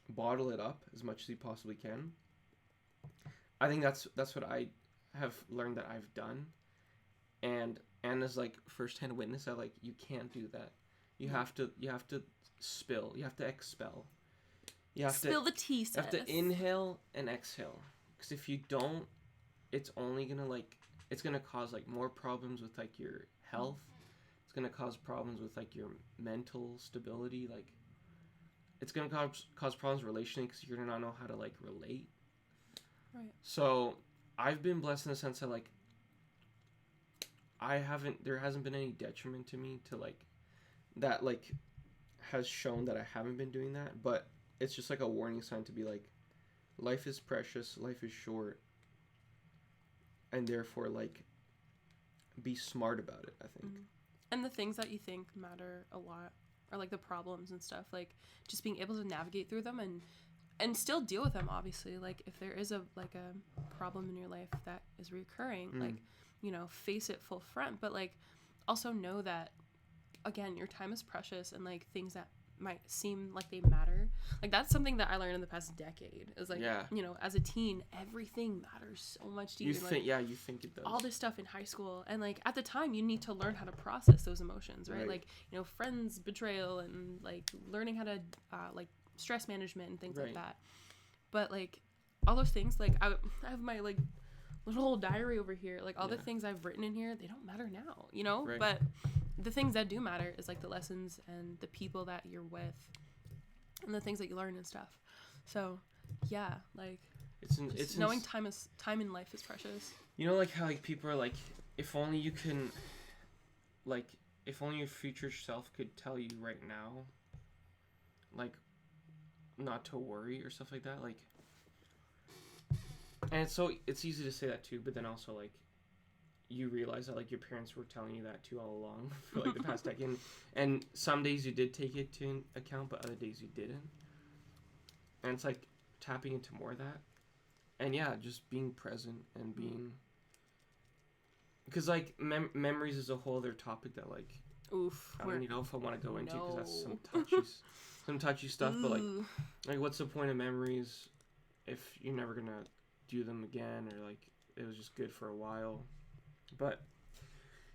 bottle it up as much as you possibly can. I think that's what I have learned that I've done, and Anna's like firsthand witness that like you can't do that. You have to spill. You have to expel. You have spill the tea. You have to inhale and exhale, because if you don't, it's only gonna cause like more problems with like your health. It's going to cause problems with like your mental stability. Like it's going to cause problems relationally because you're going to not know how to like relate. Right. So I've been blessed in the sense that like there hasn't been any detriment to me to like that like has shown that I haven't been doing that, but it's just like a warning sign to be like, life is precious, life is short, and therefore like be smart about it, I think. Mm-hmm. And the things that you think matter a lot are like the problems and stuff, like just being able to navigate through them and still deal with them, obviously. Like, if there is a problem in your life that is recurring, like, you know, face it full front, but like also know that, again, your time is precious, and like things that might seem like they matter, like that's something that I learned in the past decade, is like, you know, as a teen, everything matters so much to you. You think it does. All this stuff in high school, and like at the time you need to learn how to process those emotions, right? Like, you know, friends betrayal, and like learning how to like stress management and things like that. But like all those things, like I have my like little diary over here, like all the things I've written in here, they don't matter now, you know. But the things that do matter is like the lessons and the people that you're with and the things that you learn and stuff. So yeah, like it's knowing time in life is precious. You know, like how like people are like, if only you can, like, if only your future self could tell you right now, like, not to worry or stuff like that, like. And it's easy to say that too, but then also like you realize that like your parents were telling you that too all along for like the past decade, and some days you did take it to account, but other days you didn't. And it's like tapping into more of that, and yeah, just being present and being, because like memories is a whole other topic that like, I don't know if I want to go into, because that's some touchy stuff. But like what's the point of memories if you're never gonna do them again, or like it was just good for a while? But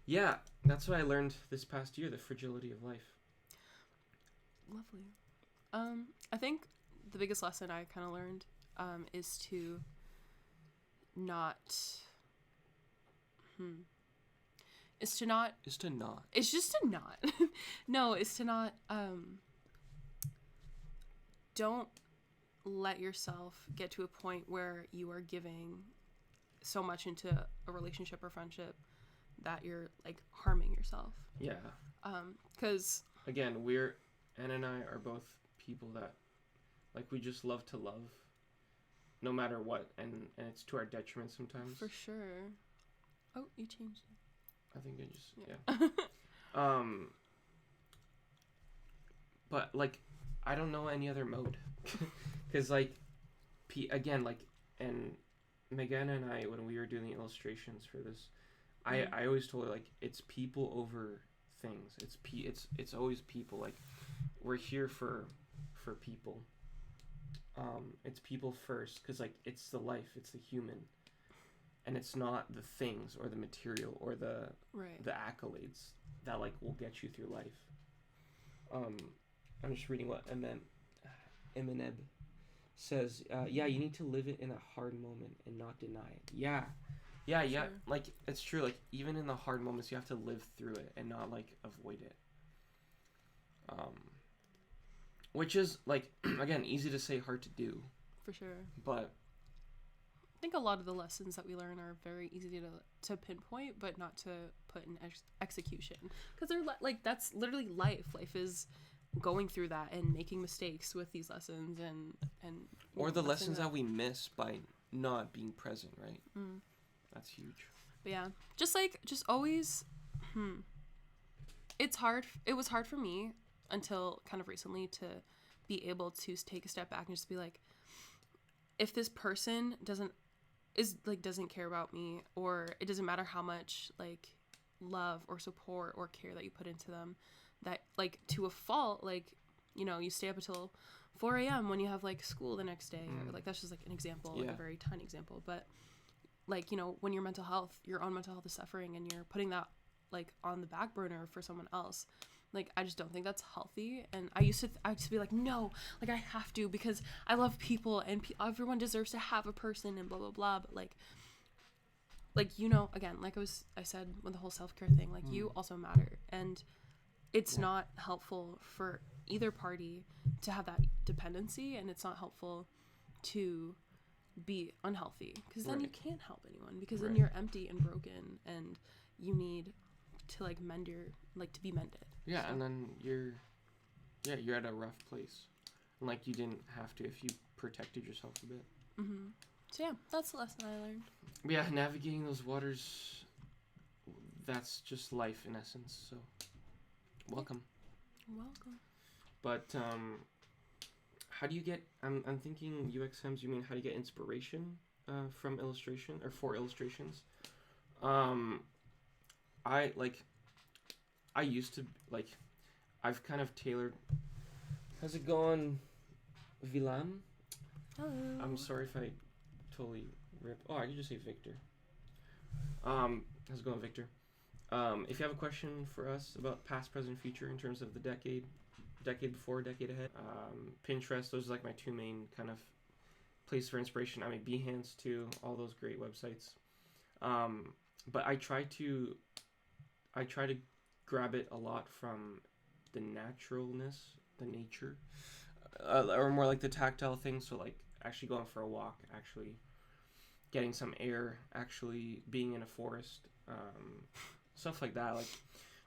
yeah, that's what I learned this past year, the fragility of life. Lovely. I think the biggest lesson I kind of learned is to not it's to not don't let yourself get to a point where you are giving so much into a relationship or friendship that you're like harming yourself. Yeah. Because again, Anna and I are both people that like we just love to love no matter what, and it's to our detriment sometimes. For sure. Oh, you changed it. I think I just yeah. But like I don't know any other mode, because like again, like, and Megan and I, when we were doing the illustrations for this, I always told her like it's people over things. It's always people. Like we're here for people. It's people first, because like it's the life, it's the human, and it's not the things or the material or the accolades that like will get you through life. I'm just reading what Eminem says. You need to live it in a hard moment and not deny it. Yeah. Sure. Like it's true. Like even in the hard moments, you have to live through it and not like avoid it. Which is like again easy to say, hard to do. For sure. But I think a lot of the lessons that we learn are very easy to pinpoint, but not to put in execution, because they're like that's literally life. Life is going through that and making mistakes with these lessons and or the lessons that we miss by not being present, right? That's huge. But yeah, just always it was hard for me until kind of recently to be able to take a step back and just be like, if this person doesn't care about me, or it doesn't matter how much like love or support or care that you put into them, that like to a fault, like, you know, you stay up until 4 a.m. when you have like school the next day, or like that's just like an example, like a very tiny example, but like, you know, when your own mental health is suffering and you're putting that like on the back burner for someone else, like I just don't think that's healthy. And I used to be like, no, like I have to, because I love people and everyone deserves to have a person and blah blah blah. But like you know, again, like I said with the whole self-care thing, like you also matter, and it's not helpful for either party to have that dependency, and it's not helpful to be unhealthy, because then you can't help anyone, because then you're empty and broken and you need to like to be mended. Yeah, so. And then you're at a rough place, and like you didn't have to if you protected yourself a bit. So yeah, that's the lesson I learned. Yeah, navigating those waters, that's just life in essence. So welcome. Welcome. But how do you get? I'm thinking UXMs. You mean how do you get inspiration from illustration or for illustrations? Um, I like. I used to like. I've kind of tailored. How's it going, Vilam? Hello. I'm sorry if I totally rip. Oh, I could just say Victor. How's it going, Victor? If you have a question for us about past, present, future in terms of the decade before, decade ahead, Pinterest, those are like my two main kind of places for inspiration. I mean, Behance too, all those great websites. But I try to grab it a lot from the naturalness, the nature, or more like the tactile things. So like actually going for a walk, actually getting some air, actually being in a forest, stuff like that. Like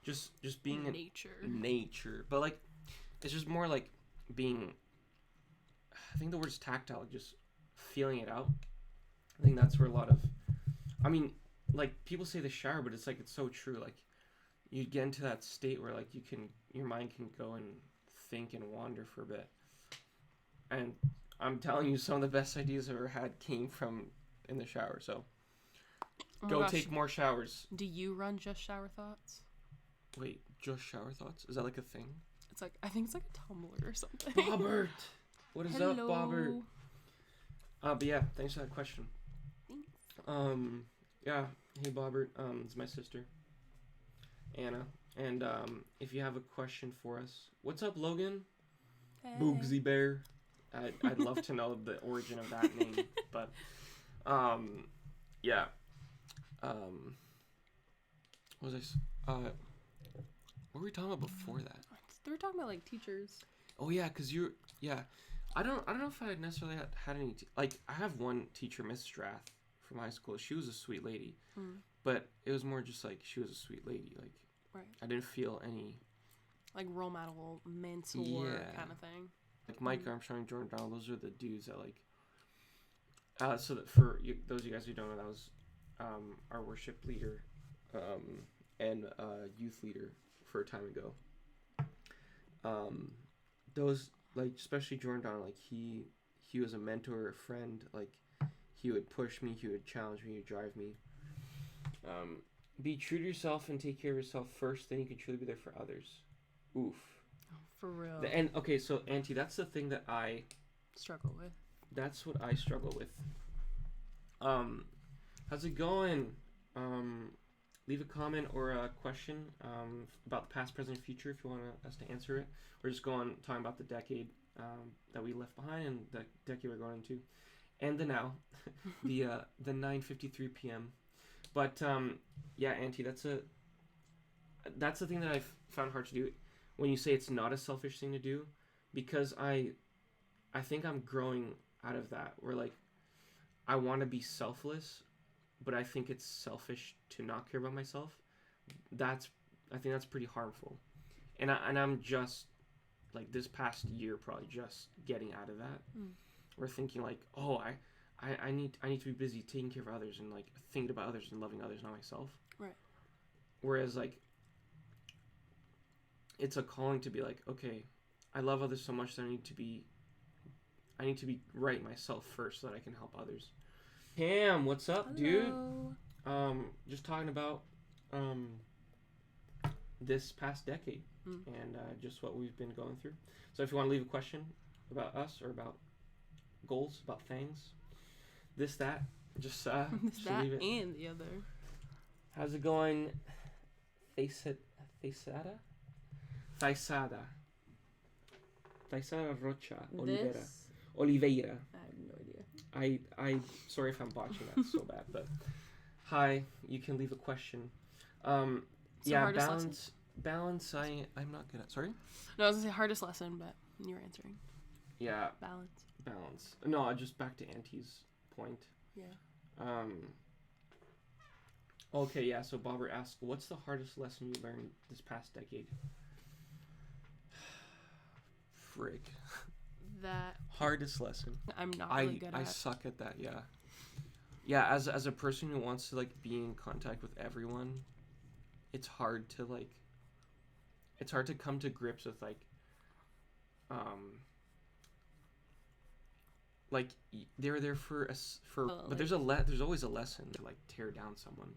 just being in nature. But like it's just more like being. I think the word's tactile, just feeling it out. I think that's where a lot of. I mean, like people say the shower, but it's like it's so true. Like you get into that state where like your mind can go and think and wander for a bit. And I'm telling you, some of the best ideas I've ever had came from in the shower. So go take more showers. Do you run Just Shower Thoughts? Wait, Just Shower Thoughts? Is that like a thing? It's like, I think it's like a Tumblr or something. Bobbert! What is Hello. up, Bobbert? But yeah, thanks for that question. Thanks. Yeah, hey Bobbert, it's my sister, Anna. And if you have a question for us, what's up, Logan? Hey. Boogsy Bear. I'd love to know the origin of that name, but yeah. What was what were we talking about before that? They were talking about like teachers. Oh yeah, cause I don't know if I necessarily had any like I have one teacher, Miss Strath from high school. She was a sweet lady, but it was more just like she was a sweet lady. Like right. I didn't feel any like role model, mentor kind of thing. Like Mike Armstrong, Jordan Donald, those are the dudes that like. So that for those of you guys who don't know, that was our worship leader and youth leader for a time ago. Those like especially Jordan Donald, like he was a mentor, a friend. Like he would push me, he would challenge me, he would drive me. Be true to yourself and take care of yourself first, then you can truly be there for others. Oof. For real. And okay, so Auntie, that's the thing that I struggle with. That's what I struggle with. How's it going? Leave a comment or a question about the past, present, future if you want us to answer it. We're just talking about the decade that we left behind and the decade we're going into, and the now, the 9:53 p.m. But yeah, Auntie, that's the thing that I've found hard to do. When you say it's not a selfish thing to do, because I think I'm growing out of that, where like I want to be selfless, but I think it's selfish to not care about myself. I think that's pretty harmful, and I'm just like this past year probably just getting out of that. We're thinking like, oh, I need to be busy taking care of others and like thinking about others and loving others, not myself. Right. Whereas like it's a calling to be like, okay, I love others so much that I need to be right myself first so that I can help others. Cam, what's up, Hello. Dude? Just talking about this past decade and just what we've been going through. So if you want to leave a question about us or about goals, about things, this, that, just that leave it. and the other. How's it going? Thaisada Rocha Oliveira. I have no idea. I sorry if I'm botching that so bad, but hi, you can leave a question. Yeah, balance. I'm not good at. Sorry. No, I was gonna say hardest lesson, but you're answering. Yeah. Balance. No, just back to Auntie's point. Yeah. Okay, yeah. So Bobber asked, "What's the hardest lesson you learned this past decade?" Frig. That hardest lesson. I'm not really good at. I suck at that. Yeah. Yeah. As a person who wants to like be in contact with everyone, it's hard to come to grips with like like they were there for but there's there's always a lesson to like tear down someone.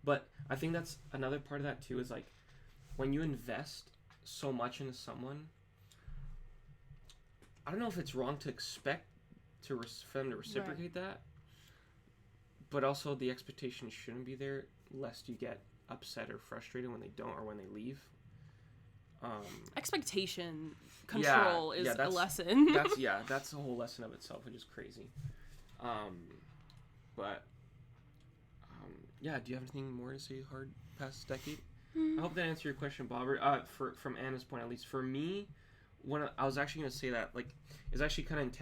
But I think that's another part of that too, is like when you invest so much into someone, I don't know if it's wrong to expect for them to reciprocate that, but also the expectation shouldn't be there, lest you get upset or frustrated when they don't or when they leave. Expectation control is a lesson. That's a whole lesson of itself, which is crazy. But do you have anything more to say hard past decade? I hope that answered your question, Bob. From Anna's point, at least for me, when I was actually gonna say that, like, it's actually kind of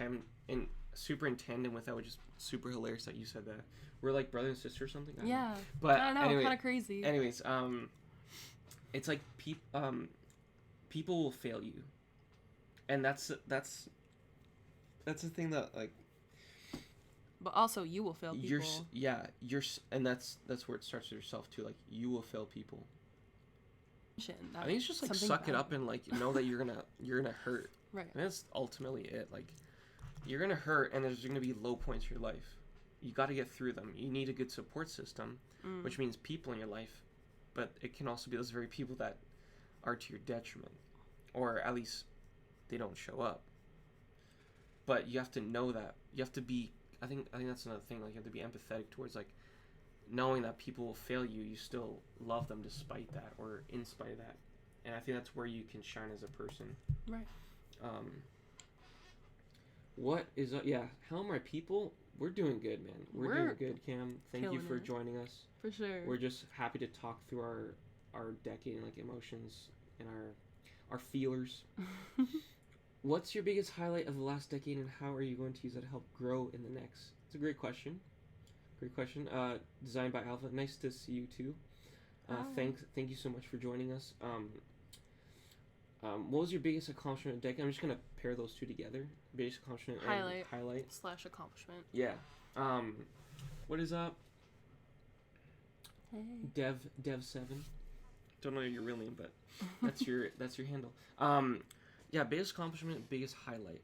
super in tandem with that, which is super hilarious that you said that. We're like brother and sister or something. I don't know. But I don't know, anyway, kind of crazy. Anyways, it's like people will fail you, and that's the thing that, like. But also, you will fail people. And that's where it starts with yourself too. Like, you will fail people. I think it's just like suck it up and like know that you're gonna hurt. Right. And that's ultimately it. Like, you're gonna hurt, and there's gonna be low points in your life. You got to get through them. You need a good support system, which means people in your life, but it can also be those very people that are to your detriment, or at least they don't show up. But you have to know that. You have to be. I think that's another thing. Like, you have to be empathetic towards, like, knowing that people will fail you. You still love them despite that, or in spite of that. And I think that's where you can shine as a person. Right. What is how are my people? We're doing good, man. We're doing good, Cam. Thank you for joining us. For sure. We're just happy to talk through our decade and like emotions and our feelers. What's your biggest highlight of the last decade, and how are you going to use it to help grow in the next? It's a great question. Designed by Alpha. Nice to see you too. Thank you so much for joining us. What was your biggest accomplishment of the decade? I'm just gonna pair those two together. Biggest accomplishment and highlight / accomplishment. Yeah. What is up? Hey. Dev7. Don't know your real name, but that's your handle. Biggest accomplishment, biggest highlight.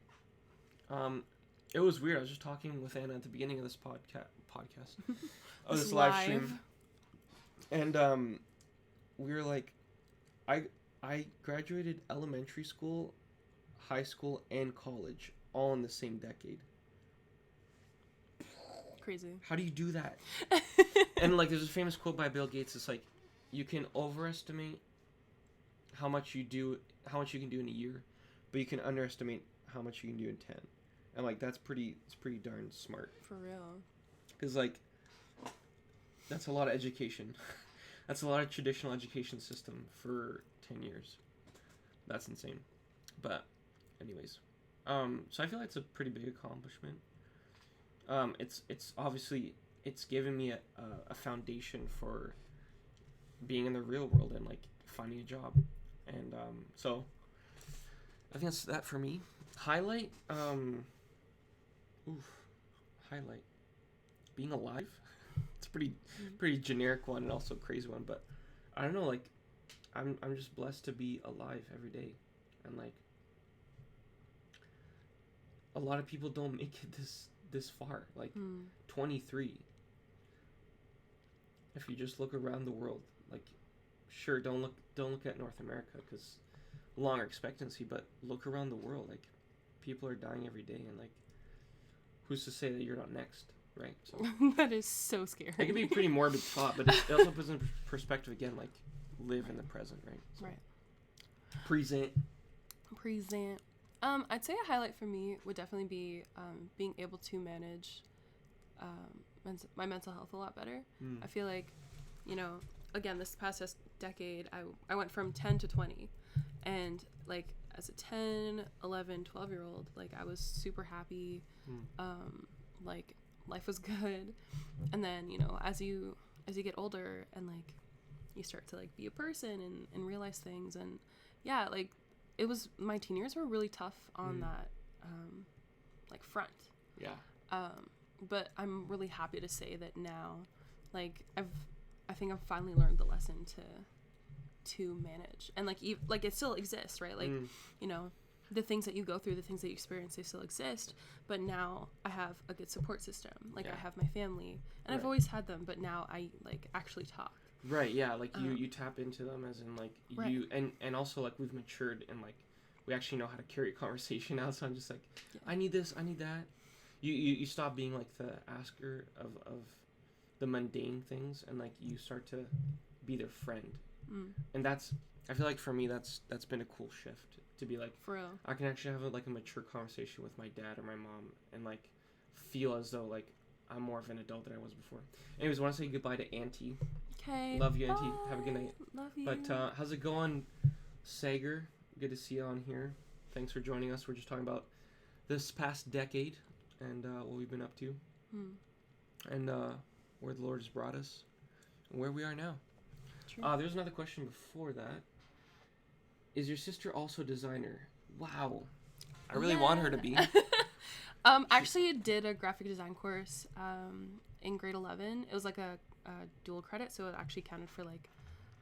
It was weird. I was just talking with Anna at the beginning of this podcast. This live stream. And we were like, I graduated elementary school, high school, and college all in the same decade. Crazy. How do you do that? And like, there's a famous quote by Bill Gates. It's like, you can overestimate how much you can do in a year, but you can underestimate how much you can do in 10. And like, it's pretty darn smart. For real. Because like, that's a lot of education. That's a lot of traditional education system for 10 years. That's insane. But anyways, so I feel like it's a pretty big accomplishment. It's obviously, it's given me a foundation for being in the real world and like finding a job. And so I think that's that for me. Highlight, highlight, being alive. It's a pretty generic one and also a crazy one, but I don't know, like, I'm just blessed to be alive every day. And like, a lot of people don't make it this far, like 23. If you just look around the world, like, sure, don't look at North America because longer expectancy, but look around the world. Like, people are dying every day, and like, who's to say that you're not next, right? So that is so scary. It can be a pretty morbid thought, but it also puts in perspective again, like, live in the present, right? So, right. Present. I'd say a highlight for me would definitely be being able to manage my mental health a lot better. I feel like, again, this past decade, I went from 10 to 20, and like, as a 10, 11, 12-year-old, like, I was super happy. Like, life was good. And then, as you get older and like, you start to like be a person and realize things, and yeah, like, it was, my teen years were really tough on that like front. Yeah. But I'm really happy to say that now, like, I think I've finally learned the lesson to manage, and like, it still exists, right? Like, the things that you go through, the things that you experience, they still exist. But now I have a good support system. Like, I have my family, and I've always had them, but now I, like, actually talk. Right, yeah, like, you tap into them as in, like, you, and also, like, we've matured, and, like, we actually know how to carry a conversation now, so I'm just like, I need this, I need that. You stop being, like, the asker of the mundane things, and, like, you start to be their friend. And that's, I feel like for me, that's been a cool shift, to be like, for real. I can actually have, like, a mature conversation with my dad or my mom, and, like, feel as though, like, I'm more of an adult than I was before. Anyways, I want to say goodbye to Auntie. Okay. Love you, Auntie. Have a good night. Love you. But how's it going, Sager? Good to see you on here. Thanks for joining us. We're just talking about this past decade and what we've been up to, and where the Lord has brought us, and where we are now. True. There's another question before that. Is your sister also a designer? Wow. I really want her to be. Actually did a graphic design course in grade 11. It was like a dual credit, so it actually counted for, like,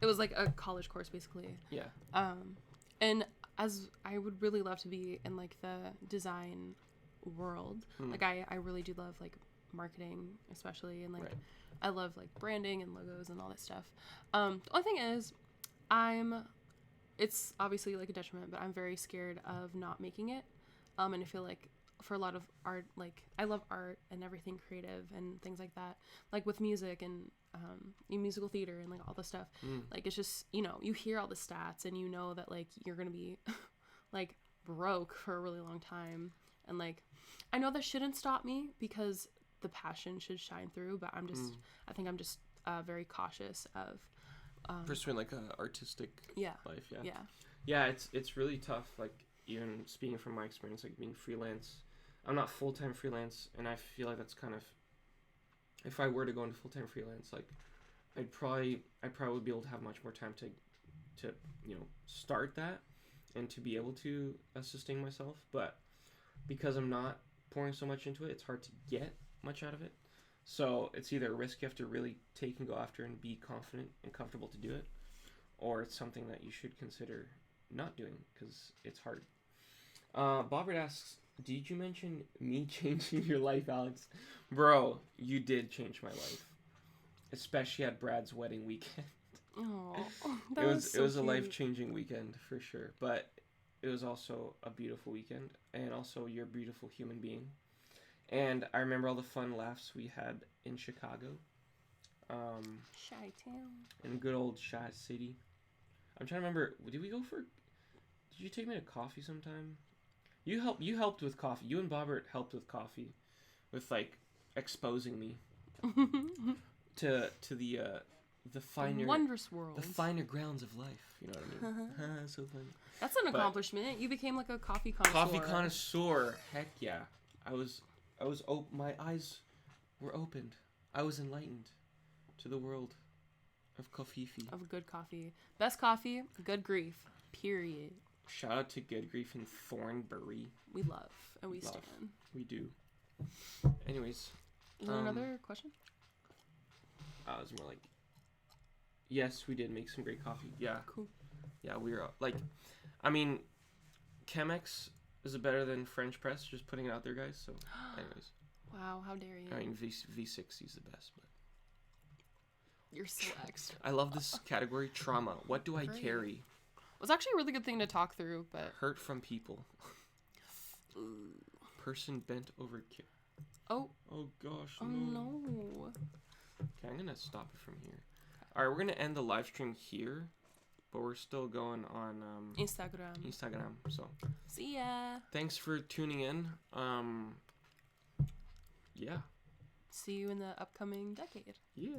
it was like a college course basically. Yeah. And as I would really love to be in, like, the design world. Like, I really do love, like, marketing especially, and, like, I love, like, branding and logos and all that stuff. The only thing is, it's obviously, like, a detriment, but I'm very scared of not making it. And I feel like for a lot of art, like, I love art and everything creative and things like that, like with music and musical theater and, like, all the stuff. Like, it's just, you know, you hear all the stats and you know that, like, you're gonna be like broke for a really long time, and, like, I know that shouldn't stop me because the passion should shine through, but I'm just I think I'm just very cautious of pursuing, like, a artistic life. Yeah, it's really tough, like, even speaking from my experience, like, being freelance. I'm not full-time freelance, and I feel like that's kind of, if I were to go into full-time freelance, like, I probably would be able to have much more time to you know, start that and to be able to sustain myself. But because I'm not pouring so much into it, it's hard to get much out of it. So it's either a risk you have to really take and go after and be confident and comfortable to do it, or it's something that you should consider not doing because it's hard. Bobbert asks, did you mention me changing your life, Alex? Bro, you did change my life. Especially at Brad's wedding weekend. Oh, it was a life-changing weekend for sure. But it was also a beautiful weekend, and also you're a beautiful human being. And I remember all the fun laughs we had in Chicago. Chi-town. In good old Chi City. I'm trying to remember, did you take me to coffee sometime? You helped with coffee. You and Bobbert helped with coffee, with, like, exposing me to the finer, wondrous world, the finer grounds of life. You know what I mean? So funny. That's an accomplishment. You became, like, a coffee connoisseur. Coffee connoisseur. Heck yeah. I was my eyes were opened. I was enlightened to the world of coffee. Of good coffee. Best coffee, good grief. Period. Shout out to Good Grief and Thornbury. We love and we stand. We do. Anyways. Is there another question? It was more like, yes, we did make some great coffee. Yeah. Cool. Yeah, we were, like, I mean, Chemex is better than French press. Just putting it out there, guys. So, anyways. Wow, how dare you? I mean, V60 is the best, but. You're so extra. I love this category, trauma. What do I carry? It was actually a really good thing to talk through, but... Hurt from people. Person bent over... Oh. Oh, gosh, no. Oh, no. Okay, I'm going to stop it from here. All right, we're going to end the live stream here, but we're still going on... Instagram, so... See ya. Thanks for tuning in. Yeah. See you in the upcoming decade. Yeah.